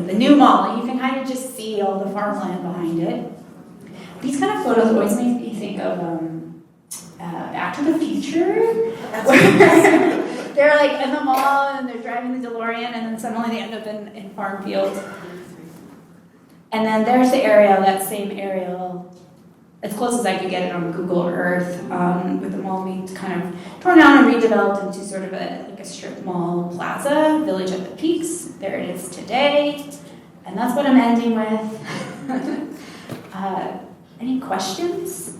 the new mall. You can kind of just see all the farmland behind it. These kind of photos always make me think of Back to the Future. They're like in the mall and they're driving the DeLorean and then suddenly they end up in farm fields. And then there's the aerial, that same aerial, as close as I could get it on Google Earth, with the mall being kind of torn down and redeveloped into sort of a strip mall plaza, Village at the Peaks. There it is today. And that's what I'm ending with. Any questions?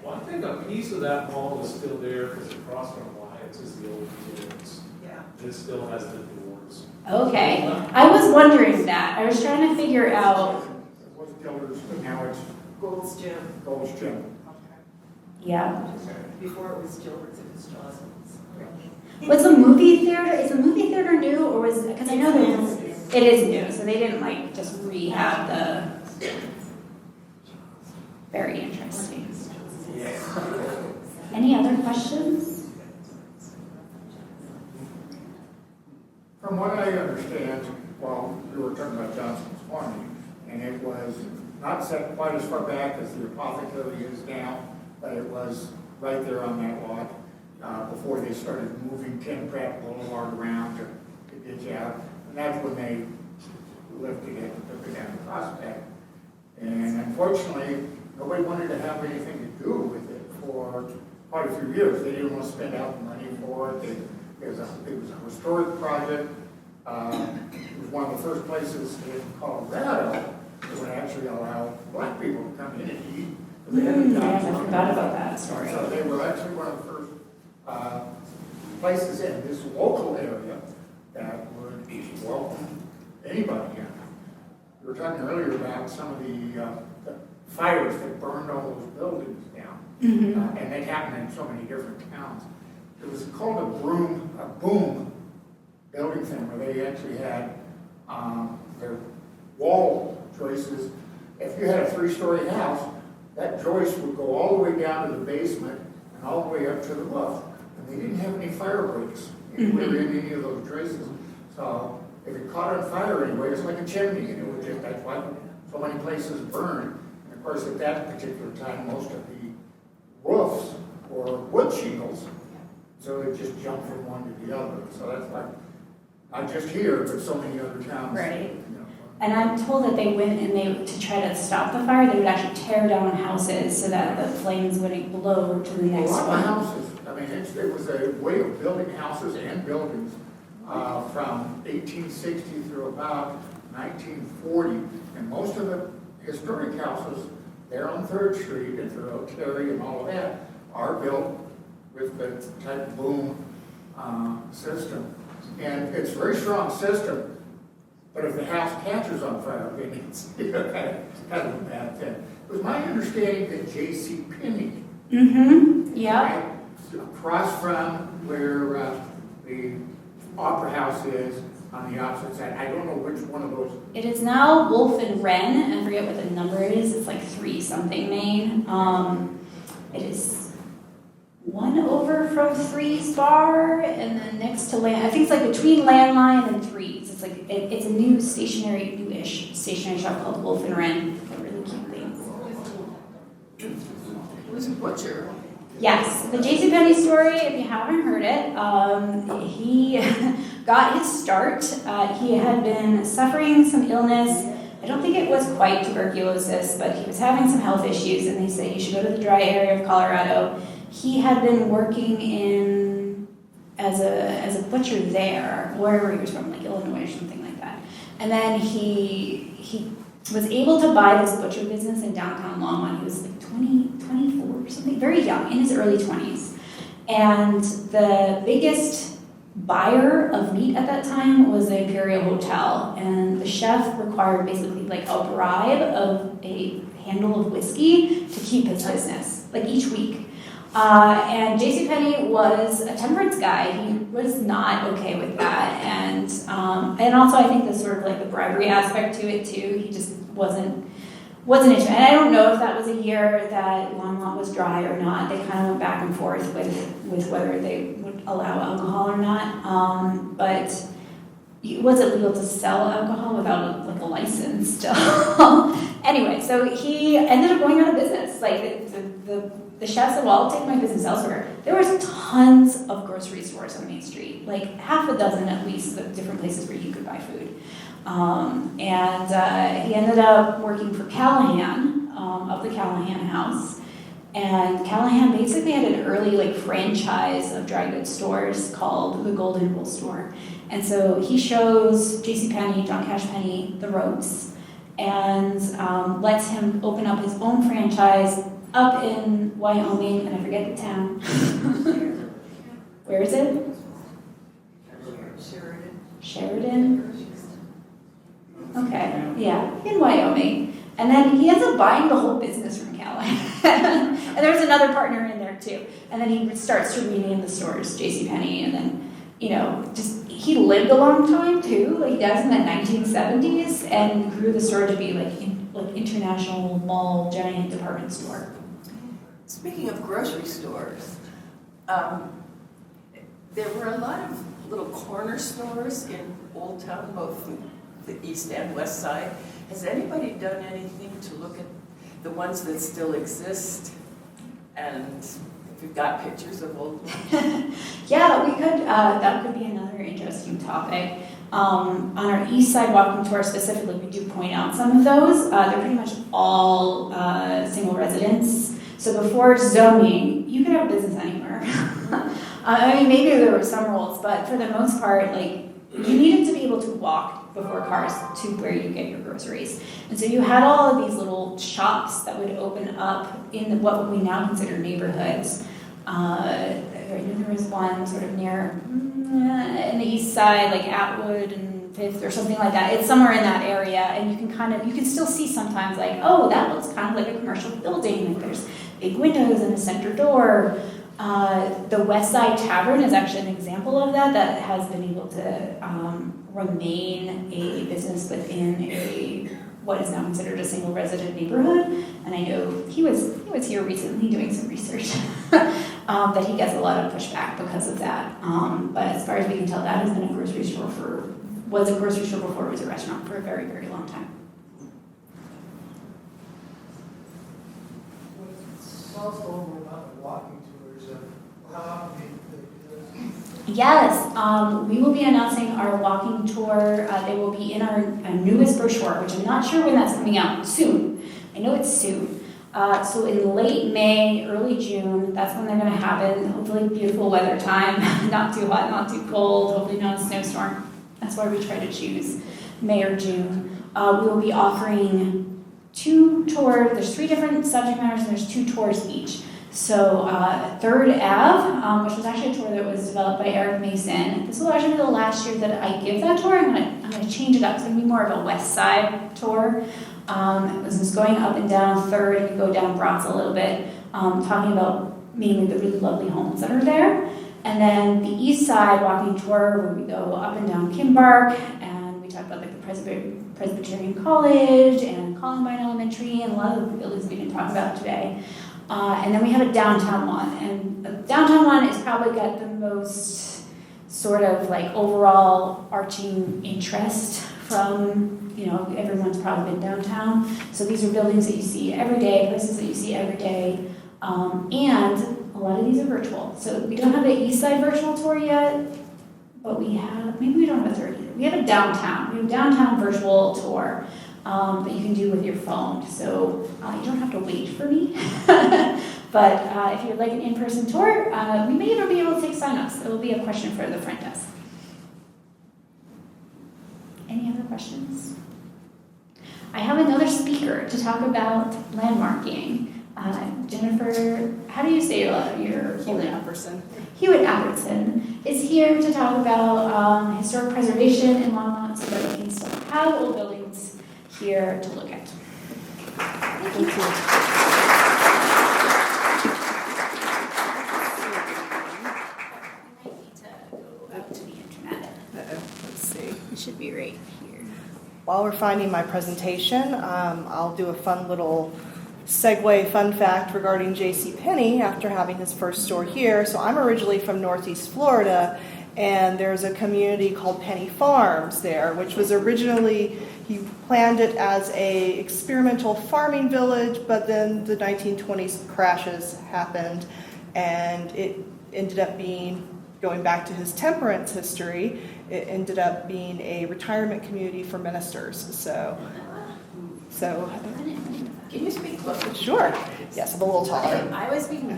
Well, I think a piece of that mall is still there because across from Wyatt's is the old Gilbert's. Yeah. It still has the doors. Okay. I was wondering that. I was trying to figure out. It was Gilbert's, but now it's Gold's Gym. Gold's Gym. Yeah. Before it was Gilbert's, it was Johnson's. Was the movie theater, is the movie theater new or was, because I know that it is new, so they didn't like just rehab the, very interesting. Any other questions? From what I understand, well, you were talking about Johnson's Farming, and it was not set quite as far back as the apothecary is now, but it was right there on that lot before they started moving Ken Pratt Boulevard around to ditch out. And that's when they lifted it and took it down to Prospect. And unfortunately, nobody wanted to have anything to do with it for quite a few years. They didn't want to spend out the money for it. It was a historic project. It was one of the first places in Colorado that would actually allow black people to come in and eat. I forgot about that story. So they were actually one of the first places in this local area that would welcome anybody in. We were talking earlier about some of the fires that burned all those buildings down, and they happened in so many different towns. It was called a boom building thing where they actually had their wall joists. If you had a 3-story house, that joist would go all the way down to the basement and all the way up to the roof. And they didn't have any fire breaks anywhere in any of those joists. So if it caught on fire anyway, it's like a chimney, and it would just, that's why so many places burned. And of course, at that particular time, most of the roofs were wood shingles, so it just jumped from one to the other. So that's like, not just here, but so many other towns. Right. You know. And I'm told that they went and to try to stop the fire, they would actually tear down houses so that the flames wouldn't blow to the next A lot one. of houses. I mean, it was a way of building houses and buildings from 1860 through about 1940. And most of the historic houses there on 3rd Street and through Terry and all of that are built with the type boom system. And it's a very strong system, but if the house catches on fire, then it's kind of a bad thing. It was my understanding that J.C. Penney, Yeah. across from where the Opera House is, on the opposite side, I don't know which one of those. It is now Wolf and Wren, and I forget what the number is. It's like 3 something Main. It is one over from 3's bar, and then next to I think it's like between Landline and 3's. It's like it's a newish stationery shop called Wolf and Wren. They're really cute things. It was a butcher. Yes, the JCPenney story, if you haven't heard it, he got his start. He had been suffering some illness. I don't think it was quite tuberculosis, but he was having some health issues, and they said you should go to the dry area of Colorado. He had been working as a butcher there, wherever he was from, like Illinois or something like that. And then he was able to buy this butcher business in downtown Longmont. He was like 24 or something, very young, in his early 20s. And the biggest buyer of meat at that time was the Imperial Hotel. And the chef required basically like a bribe of a handle of whiskey to keep his business, like each week. And JCPenney was a temperance guy. He was not okay with that. And also I think the sort of like the bribery aspect to it too, he just wasn't into it. And I don't know if that was a year that Longmont was dry or not. They kind of went back and forth with whether they would allow alcohol or not. But was it legal to sell alcohol without a license still? Anyway, so he ended up going out of business. Like the chef said, well, I'll take my business elsewhere. There was tons of grocery stores on Main Street, like half a dozen at least of different places where you could buy food. He ended up working for Callahan, of the Callahan House. And Callahan basically had an early franchise of dry goods stores called the Golden Rule Store. And so he shows JCPenney, John Cash Penney, the ropes, and lets him open up his own franchise up in Wyoming, and I forget the town. Where is it? Sheridan? Okay, yeah, in Wyoming. And then he ends up buying the whole business from Callahan. And there's another partner in there too. And then he starts to rename the stores JCPenney, and then, he lived a long time too. He does in the 1970s, and grew the store to be international mall giant department store. Speaking of grocery stores, there were a lot of little corner stores in Old Town, both the east and west side. Has anybody done anything to look at the ones that still exist? And if you've got pictures of old ones? Yeah, we could, that could be another interesting topic. On our east side walking tour specifically, we do point out some of those. They're pretty much all single residence. So before zoning, you could have a business anywhere. Maybe there were some rules, but for the most part, you needed to be able to walk before cars to where you get your groceries. And so you had all of these little shops that would open up in what we now consider neighborhoods. There was one sort of near in the east side, like Atwood and Fifth or something like that. It's somewhere in that area, and you can still see sometimes that looks kind of like a commercial building. There's big windows and a center door. The West Side Tavern is actually an example of that has been able to remain a business within what is now considered a single resident neighborhood. And I know he was here recently doing some research that he gets a lot of pushback because of that. But as far as we can tell, that has been a grocery store was a grocery store before it was a restaurant for a very, very long time. Tell us a little more about the walking tours and how often they do this. Yes, we will be announcing our walking tour. They will be in our newest brochure, which I'm not sure when that's coming out. Soon. I know it's soon. So in late May, early June, that's when they're going to happen. Hopefully beautiful weather time, not too hot, not too cold, hopefully not a snowstorm. That's why we try to choose May or June. We will be offering 2 tours. There's 3 different subject matters, and there's 2 tours each. So 3rd Ave, which was actually a tour that was developed by Eric Mason. This will actually be the last year that I give that tour. I'm gonna change it up. It's gonna be more of a west side tour. This is going up and down 3rd, and you go down Bronx a little bit, talking about mainly the really lovely homes that are there. And then the east side walking tour, where we go up and down Kimbark, and we talk about like the Presbyterian College and Columbine Elementary, and a lot of the buildings we didn't talk about today. And then we have a downtown one, and the downtown one is probably got the most sort of like overall arching interest from, you know, everyone's probably been downtown. So these are buildings that you see every day, places that you see every day, and a lot of these are virtual. So we don't have the east side virtual tour yet, but we have, maybe we don't have a 3rd either. We have a downtown virtual tour that you can do with your phone. So you don't have to wait for me. But if you'd like an in-person tour, we may even be able to take sign-ups. It will be a question for the front desk. Any other questions? I have another speaker to talk about landmarking. Jennifer, how do you say your Hewitt Apperson. Hewitt Apperson is here to talk about historic preservation in Longmont, so that we can still have old buildings here to look at. Thank you. I might need to go out to the internet. Let's see. It should be right here. While we're finding my presentation, I'll do a fun little segue fun fact regarding J.C. Penney after having his first store here. So I'm originally from Northeast Florida, and there's a community called Penny Farms there, which was originally, he planned it as a experimental farming village, but then the 1920s crashes happened, and it ended up being, going back to his temperance history, it ended up being a retirement community for ministers. So Can you speak closer? sure. Yes, I'm a little taller. I was speaking,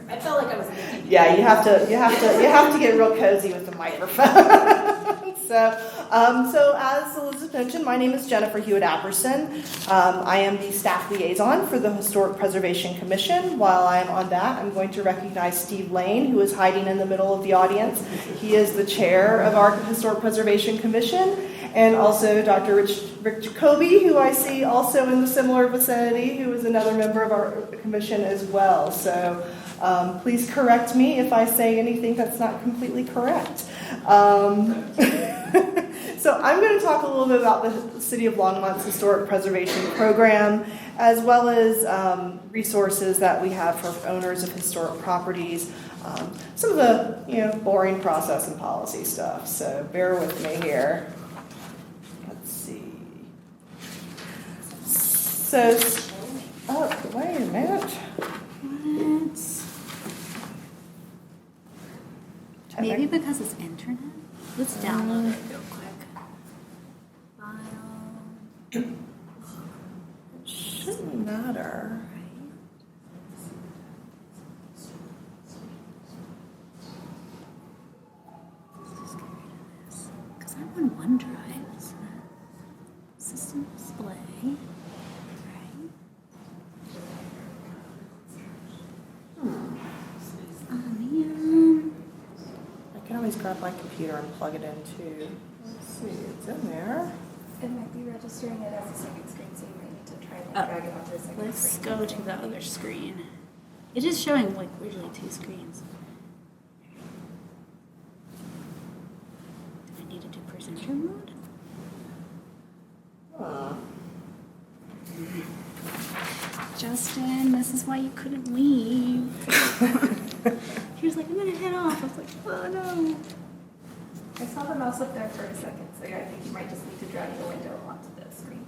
I felt like I was making. Yeah, you have to get real cozy with the microphone. So as Elizabeth mentioned, my name is Jennifer Hewitt Apperson. I am the staff liaison for the Historic Preservation Commission. While I'm on that, I'm going to recognize Steve Lane, who is hiding in the middle of the audience. He is the chair of our Historic Preservation Commission, and also Dr. Rick Jacoby, who I see also in the similar vicinity, who is another member of our commission as well. So please correct me if I say anything that's not completely correct. So I'm going to talk a little bit about the City of Longmont's Historic Preservation Program, as well as resources that we have for owners of historic properties, some of the boring process and policy stuff. So bear with me here. Let's see. So, oh, wait a minute. What? Maybe because it's internet? Let's download it real quick. File. Shouldn't matter. Because I'm on OneDrive. So system display. Right. I can always grab my computer and plug it in too. Let's see, it's in there. It might be registering it as a second screen, so you might need to try and drag it onto the second Let's screen. go to the other screen. It is showing like weirdly two screens. Do I need to do presenter mode? Justin, this is why you couldn't leave. He was like, I'm gonna head off. I was like, oh no. I saw the mouse up there for a second, so yeah, I think you might just need to drag the window onto the screen.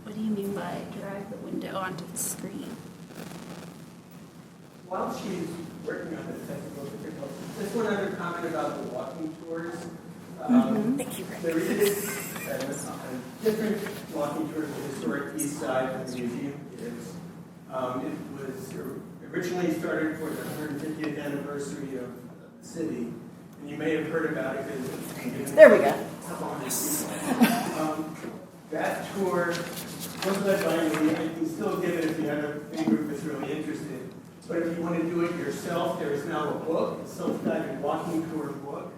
What do you mean by drag the window onto the screen? While she's working on the technical difficulties, just one other comment about the walking tours. Thank you, Rick. There is a different walking tour of the historic east side of the museum is. It was originally started for the 150th anniversary of the city, and you may have heard about it because There we go. That tour was led by me. I can still give it if you have any group that's really interested. But if you want to do it yourself, there is now a book, a self-guided walking tour book,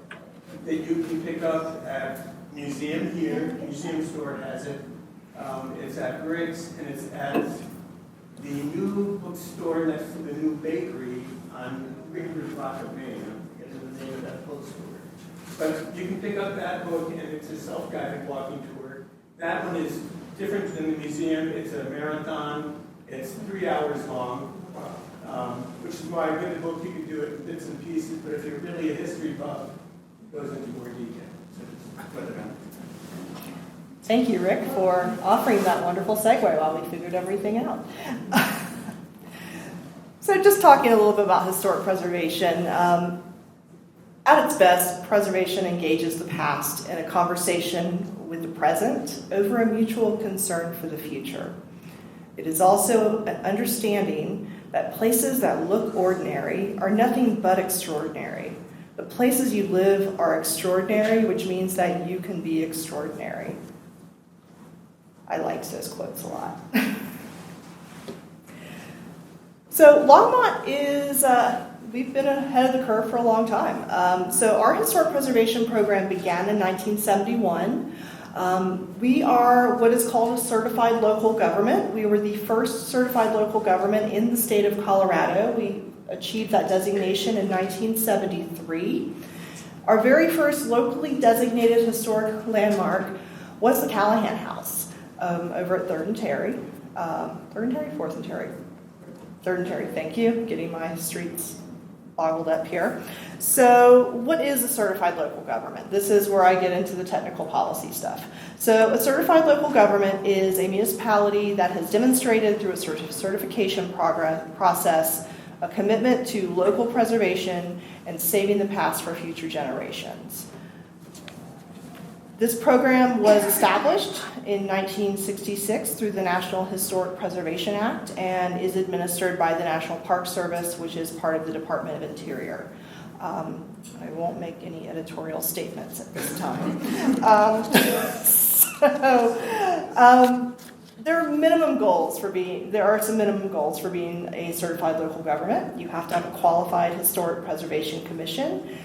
that you can pick up at museum here. Museum store has it. It's at Briggs, and it's at the new bookstore next to the new bakery on Greenwood Block of Maine. I'm forgetting the name of that bookstore. But you can pick up that book, and it's a self-guided walking tour. That one is different than the museum. It's a marathon. It's 3 hours long, which is why with the book you can do it in bits and pieces. But if you're really a history buff, it goes into more detail. So just put it on. Thank you, Rick, for offering that wonderful segue while we figured everything out. So just talking a little bit about historic preservation. At its best, preservation engages the past in a conversation with the present over a mutual concern for the future. It is also an understanding that places that look ordinary are nothing but extraordinary. The places you live are extraordinary, which means that you can be extraordinary. I liked those quotes a lot. So Longmont is, we've been ahead of the curve for a long time. So our historic preservation program began in 1971. We are what is called a certified local government. We were the first certified local government in the state of Colorado. We achieved that designation in 1973. Our very first locally designated historic landmark was the Callahan House over at 3rd and Terry. 3rd and Terry? 4th and Terry. 3rd and Terry, thank you. Getting my streets boggled up here. So what is a certified local government? This is where I get into the technical policy stuff. So a certified local government is a municipality that has demonstrated through a certification process a commitment to local preservation and saving the past for future generations. This program was established in 1966 through the National Historic Preservation Act and is administered by the National Park Service, which is part of the Department of Interior. I won't make any editorial statements at this time. There are some minimum goals for being a certified local government. You have to have a qualified historic preservation commission.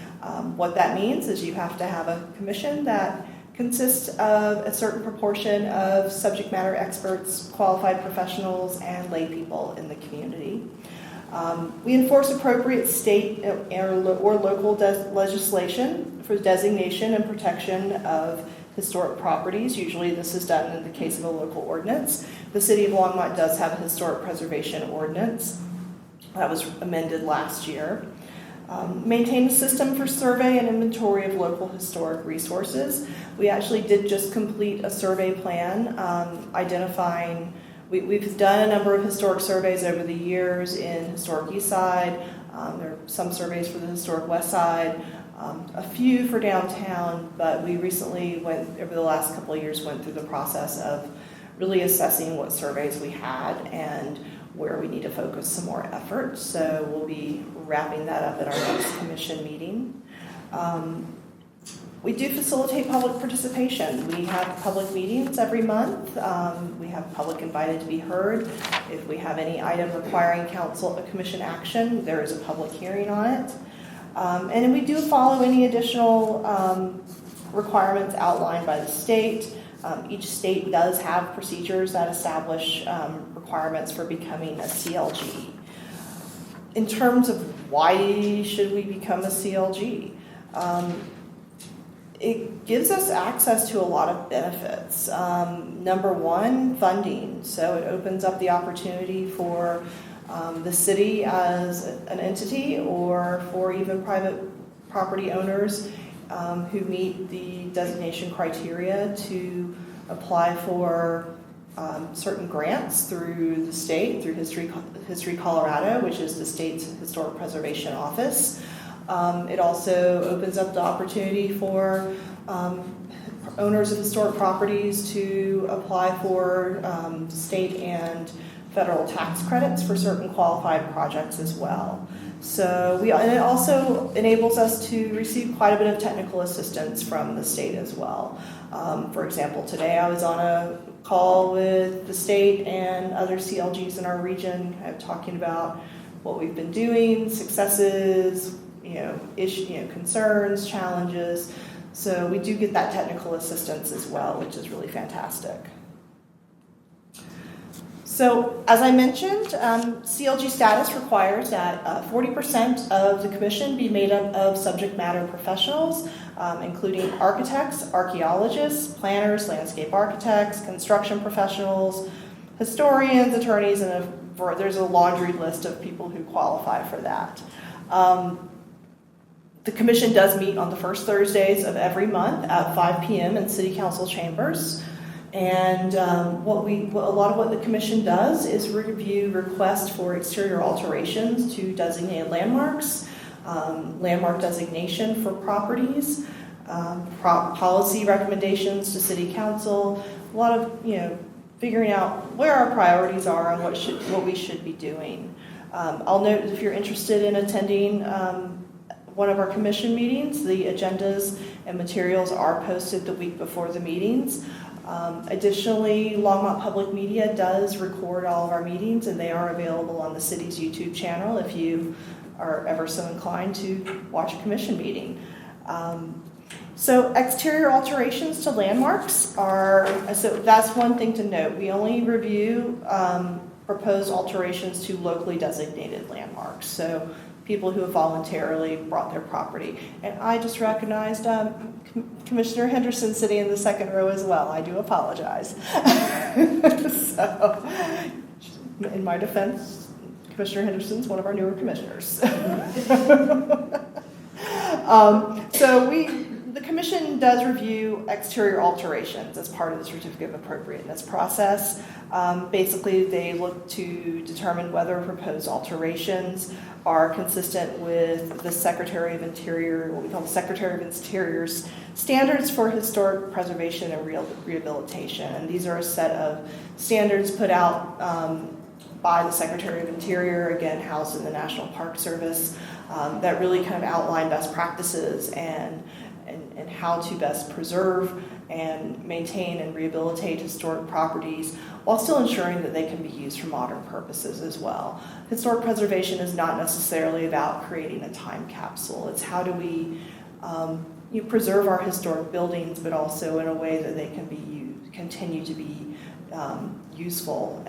What that means is you have to have a commission that consists of a certain proportion of subject matter experts, qualified professionals, and lay people in the community. We enforce appropriate state or local legislation for designation and protection of historic properties. Usually this is done in the case of a local ordinance. The City of Longmont does have a historic preservation ordinance that was amended last year. Maintain a system for survey and inventory of local historic resources. We actually did just complete a survey plan identifying, we've done a number of historic surveys over the years in historic East Side. There are some surveys for the historic West Side, a few for downtown, but we recently over the last couple of years, went through the process of really assessing what surveys we had and where we need to focus some more effort. So we'll be wrapping that up at our next commission meeting. We do facilitate public participation. We have public meetings every month. We have public invited to be heard. If we have any item requiring council or commission action, there is a public hearing on it. And then we do follow any additional requirements outlined by the state. Each state does have procedures that establish requirements for becoming a CLG. In terms of why should we become a CLG? It gives us access to a lot of benefits. Number one, funding. So it opens up the opportunity for the city as an entity or for even private property owners who meet the designation criteria to apply for certain grants through the state, through History Colorado, which is the state's historic preservation office. It also opens up the opportunity for owners of historic properties to apply for state and federal tax credits for certain qualified projects as well. So and it also enables us to receive quite a bit of technical assistance from the state as well. For example, today I was on a call with the state and other CLGs in our region, talking about what we've been doing, successes, concerns, challenges. So we do get that technical assistance as well, which is really fantastic. So, as I mentioned, CLG status requires that 40% of the commission be made up of subject matter professionals, including architects, archaeologists, planners, landscape architects, construction professionals, historians, attorneys, and there's a laundry list of people who qualify for that. The commission does meet on the first Thursdays of every month at 5 p.m. in City Council chambers. And a lot of what the commission does is review requests for exterior alterations to designated landmarks, landmark designation for properties, policy recommendations to city council, a lot of figuring out where our priorities are and what we should be doing. I'll note if you're interested in attending one of our commission meetings, the agendas and materials are posted the week before the meetings. Additionally, Longmont Public Media does record all of our meetings, and they are available on the city's YouTube channel if you are ever so inclined to watch a commission meeting. So exterior alterations to landmarks so that's one thing to note. We only review proposed alterations to locally designated landmarks. So people who have voluntarily brought their property. And I just recognized Commissioner Henderson sitting in the second row as well. I do apologize. So, in my defense, Commissioner Henderson's one of our newer commissioners. The commission does review exterior alterations as part of the certificate of appropriateness process. Basically, they look to determine whether proposed alterations are consistent with the Secretary of Interior, what we call the Secretary of Interior's standards for historic preservation and rehabilitation. And these are a set of standards put out by the Secretary of Interior, again, housed in the National Park Service, that really kind of outline best practices and how to best preserve and maintain and rehabilitate historic properties while still ensuring that they can be used for modern purposes as well. Historic preservation is not necessarily about creating a time capsule. It's how do we preserve our historic buildings, but also in a way that they can be continue to be useful.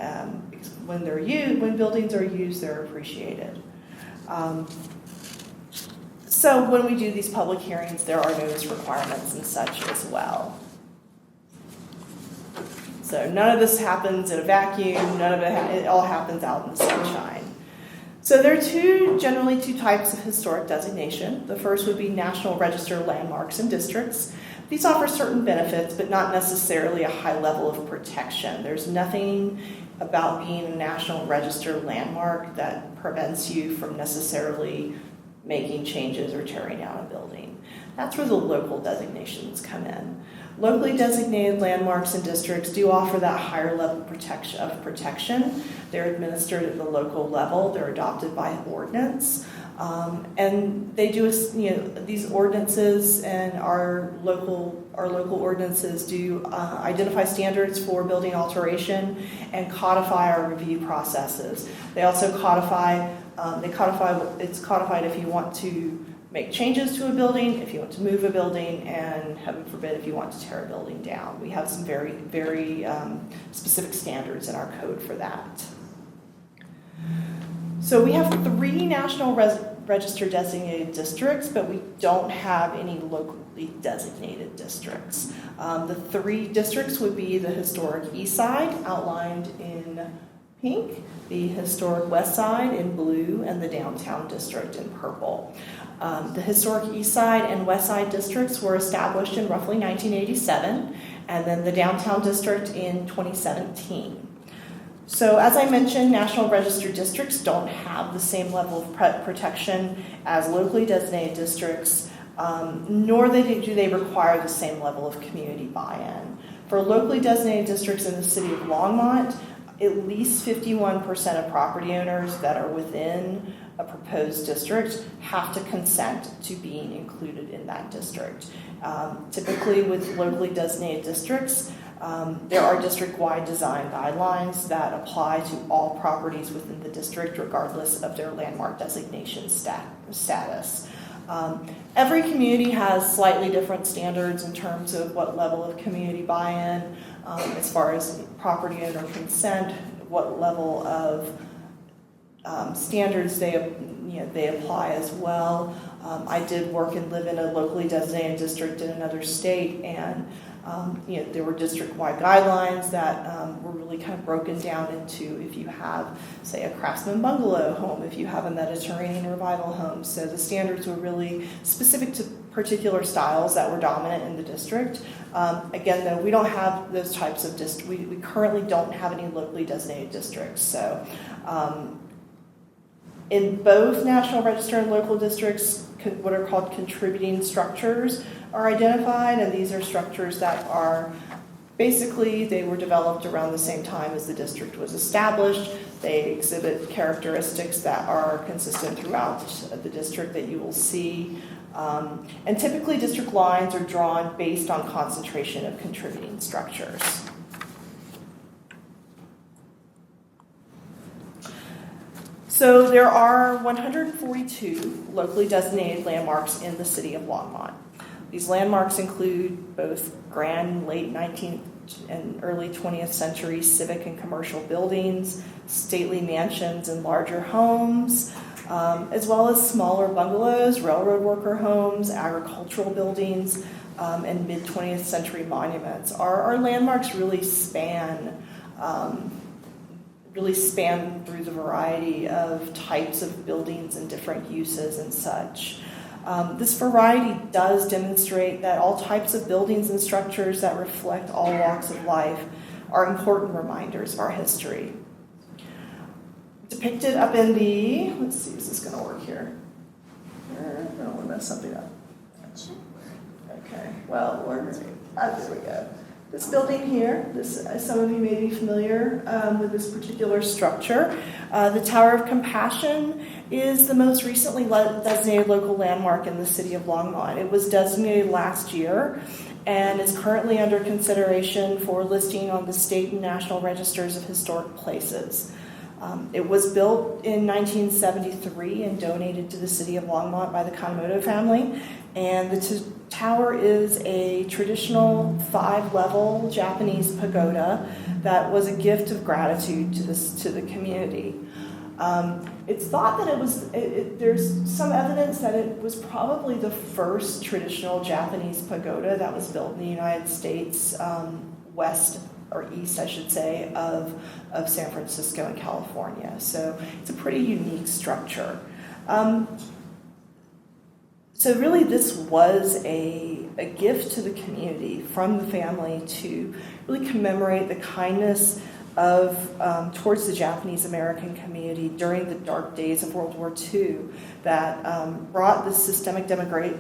Because when buildings are used, they're appreciated. So when we do these public hearings, there are notice requirements and such as well. So none of this happens in a vacuum. None of it all happens out in the sunshine. So there are generally two types of historic designation. The first would be National Register landmarks and districts. These offer certain benefits, but not necessarily a high level of protection. There's nothing about being a National Register landmark that prevents you from necessarily making changes or tearing down a building. That's where the local designations come in. Locally designated landmarks and districts do offer that higher level of protection. They're administered at the local level. They're adopted by ordinance. And they do, these ordinances and our local ordinances do identify standards for building alteration and codify our review processes. They also codify it's codified if you want to make changes to a building, if you want to move a building, and heaven forbid if you want to tear a building down. We have some very, very specific standards in our code for that. So we have 3 National Register designated districts, but we don't have any locally designated districts. The 3 districts would be the historic East Side, outlined in pink, the historic West Side in blue, and the Downtown District in purple. The historic East Side and West Side districts were established in roughly 1987, and then the Downtown District in 2017. So as I mentioned, National Register districts don't have the same level of protection as locally designated districts, nor do they require the same level of community buy-in. For locally designated districts in the city of Longmont, at least 51% of property owners that are within a proposed district have to consent to being included in that district. Typically with locally designated districts, there are district-wide design guidelines that apply to all properties within the district regardless of their landmark designation status. Every community has slightly different standards in terms of what level of community buy-in, as far as property owner consent, what level of standards they apply as well. I did work and live in a locally designated district in another state, and there were district-wide guidelines that were really kind of broken down into if you have, say, a craftsman bungalow home, if you have a Mediterranean revival home. So the standards were really specific to particular styles that were dominant in the district. Again, though, we don't have those types of we currently don't have any locally designated districts. So in both National Register and local districts, what are called contributing structures are identified, and these are structures that are basically, they were developed around the same time as the district was established. They exhibit characteristics that are consistent throughout the district that you will see. And typically district lines are drawn based on concentration of contributing structures. So there are 142 locally designated landmarks in the city of Longmont. These landmarks include both grand, late 19th and early 20th century civic and commercial buildings, stately mansions and larger homes, as well as smaller bungalows, railroad worker homes, agricultural buildings, and mid-20th century monuments. Our landmarks really span through the variety of types of buildings and different uses and such. This variety does demonstrate that all types of buildings and structures that reflect all walks of life are important reminders of our history. Depicted up in the, let's see, is this going to work here? I don't want to mess something up. Okay, well, there we go. This building here, some of you may be familiar with this particular structure. The Tower of Compassion is the most recently designated local landmark in the city of Longmont. It was designated last year and is currently under consideration for listing on the state and national registers of historic places. It was built in 1973 and donated to the city of Longmont by the Kanemoto family. And the tower is a traditional 5-level Japanese pagoda that was a gift of gratitude to the community. It's thought that there's some evidence that it was probably the first traditional Japanese pagoda that was built in the United States, west or east, I should say, of San Francisco and California. So it's a pretty unique structure. So really this was a gift to the community from the family to really commemorate the kindness of towards the Japanese American community during the dark days of World War II that brought this systemic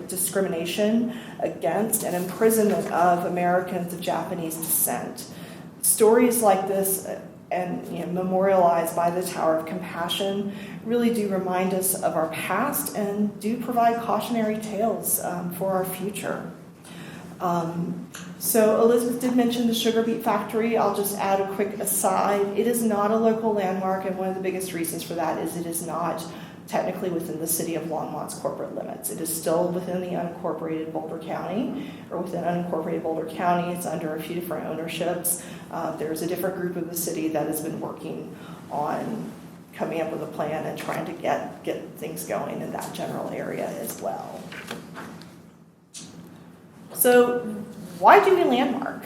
discrimination against and imprisonment of Americans of Japanese descent. Stories like this and memorialized by the Tower of Compassion really do remind us of our past and do provide cautionary tales for our future. So Elizabeth did mention the sugar beet factory. I'll just add a quick aside. It is not a local landmark, and one of the biggest reasons for that is it is not technically within the city of Longmont's corporate limits. It is still within the unincorporated Boulder County, or within unincorporated Boulder County. It's under a few different ownerships. There's a different group of the city that has been working on coming up with a plan and trying to get things going in that general area as well. So why do we landmark?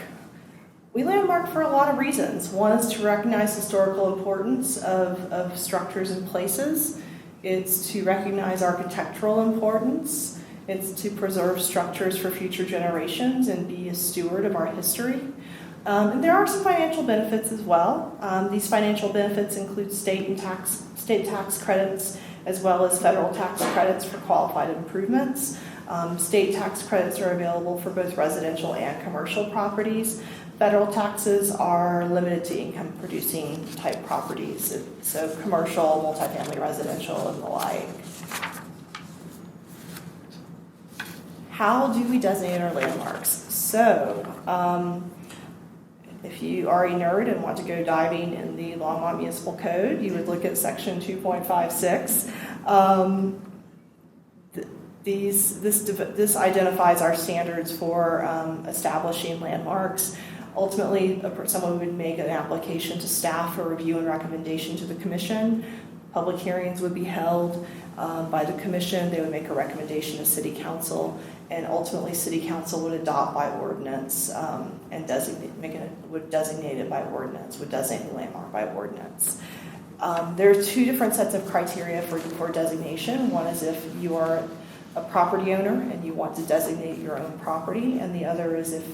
We landmark for a lot of reasons. One is to recognize historical importance of structures and places. It's to recognize architectural importance. It's to preserve structures for future generations and be a steward of our history. And there are some financial benefits as well. These financial benefits include state tax credits, as well as federal tax credits for qualified improvements. State tax credits are available for both residential and commercial properties. Federal taxes are limited to income-producing type properties, so commercial, multifamily, residential, and the like. How do we designate our landmarks? So, if you are a nerd and want to go diving in the Longmont Municipal Code, you would look at section 2.56. This identifies our standards for establishing landmarks. Ultimately, someone would make an application to staff for review and recommendation to the commission. Public hearings would be held by the commission. They would make a recommendation to city council, and ultimately city council would adopt by ordinance and would designate it by ordinance, would designate the landmark by ordinance. There are two different sets of criteria for designation. One is if you are a property owner and you want to designate your own property, and the other is if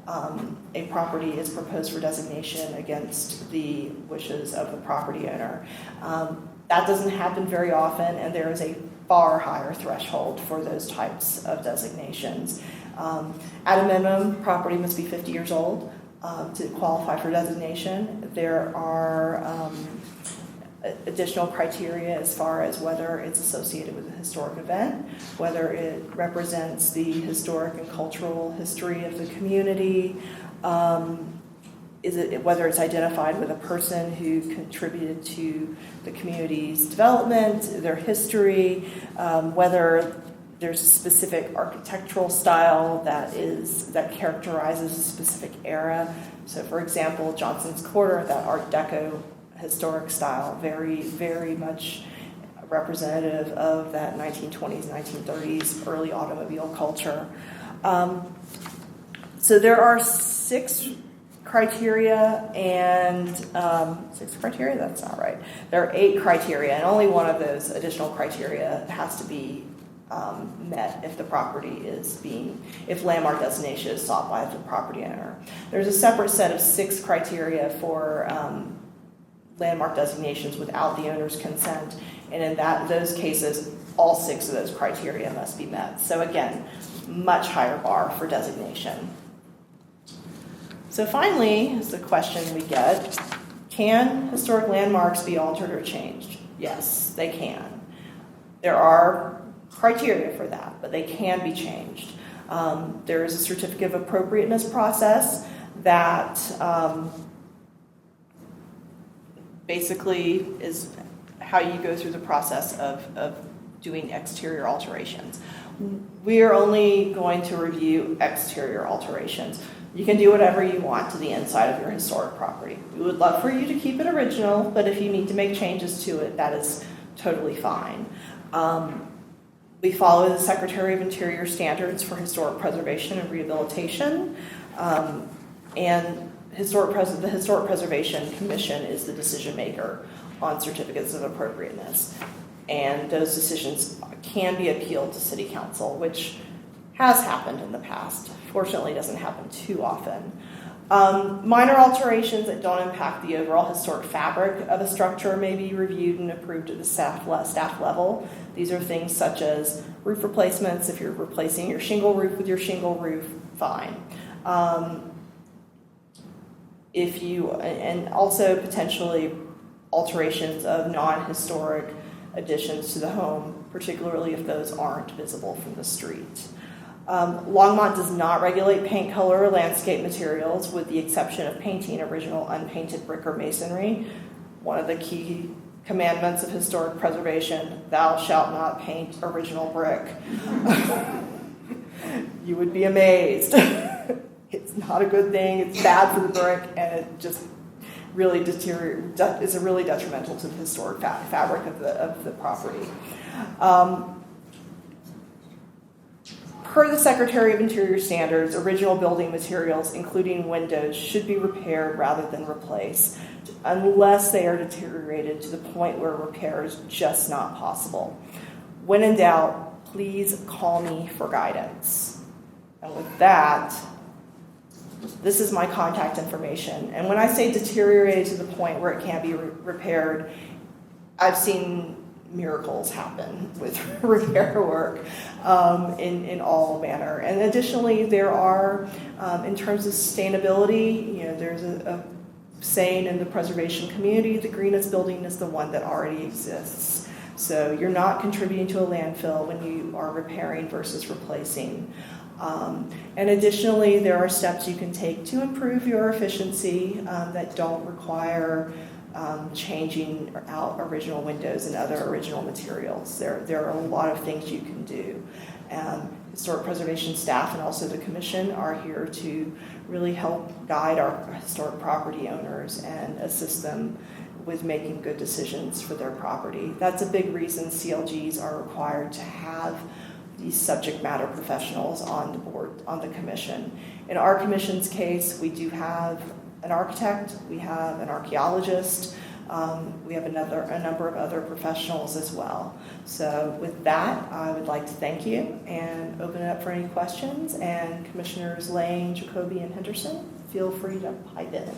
a property is proposed for designation against the wishes of the property owner. That doesn't happen very often, and there is a far higher threshold for those types of designations. At a minimum, property must be 50 years old to qualify for designation. There are additional criteria as far as whether it's associated with a historic event, whether it represents the historic and cultural history of the community, whether it's identified with a person who contributed to the community's development, their history, whether there's a specific architectural style that characterizes a specific era. So, for example, Johnson's Quarter, that Art Deco historic style, very, very much representative of that 1920s, 1930s early automobile culture. So there are 6 criteria and 6 criteria, that's not right. There are 8 criteria, and only one of those additional criteria has to be met if the property if landmark designation is sought by the property owner. There's a separate set of 6 criteria for landmark designations without the owner's consent, and in those cases, all 6 of those criteria must be met. So again, much higher bar for designation. So finally, is the question we get, can historic landmarks be altered or changed? Yes, they can. There are criteria for that, but they can be changed. There is a certificate of appropriateness process that basically is how you go through the process of doing exterior alterations. We are only going to review exterior alterations. You can do whatever you want to the inside of your historic property. We would love for you to keep it original, but if you need to make changes to it, that is totally fine. We follow the Secretary of Interior standards for historic preservation and rehabilitation, and the Historic Preservation Commission is the decision maker on certificates of appropriateness, and those decisions can be appealed to City Council, which has happened in the past. Fortunately, it doesn't happen too often. Minor alterations that don't impact the overall historic fabric of a structure may be reviewed and approved at the staff level. These are things such as roof replacements. If you're replacing your shingle roof with your shingle roof, fine. And also potentially alterations of non-historic additions to the home, particularly if those aren't visible from the street. Longmont does not regulate paint color or landscape materials, with the exception of painting original unpainted brick or masonry. One of the key commandments of historic preservation, thou shalt not paint original brick. You would be amazed. It's not a good thing. It's bad for the brick, and it just really is really detrimental to the historic fabric of the property. Per the Secretary of Interior standards, original building materials, including windows, should be repaired rather than replaced, unless they are deteriorated to the point where repair is just not possible. When in doubt, please call me for guidance. And with that, this is my contact information. And when I say deteriorated to the point where it can't be repaired, I've seen miracles happen with repair work in all manner. And additionally, there are, in terms of sustainability, there's a saying in the preservation community, the greenest building is the one that already exists. So you're not contributing to a landfill when you are repairing versus replacing. And additionally, there are steps you can take to improve your efficiency that don't require changing out original windows and other original materials. There are a lot of things you can do. Historic preservation staff and also the commission are here to really help guide our historic property owners and assist them with making good decisions for their property. That's a big reason CLGs are required to have these subject matter professionals on the board, on the commission. In our commission's case, we do have an architect, we have an archaeologist, we have a number of other professionals as well. So with that, I would like to thank you and open it up for any questions. And Commissioners Lane, Jacoby, and Henderson, feel free to pipe in.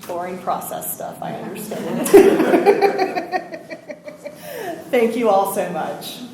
Boring process stuff, I understand. Thank you all so much.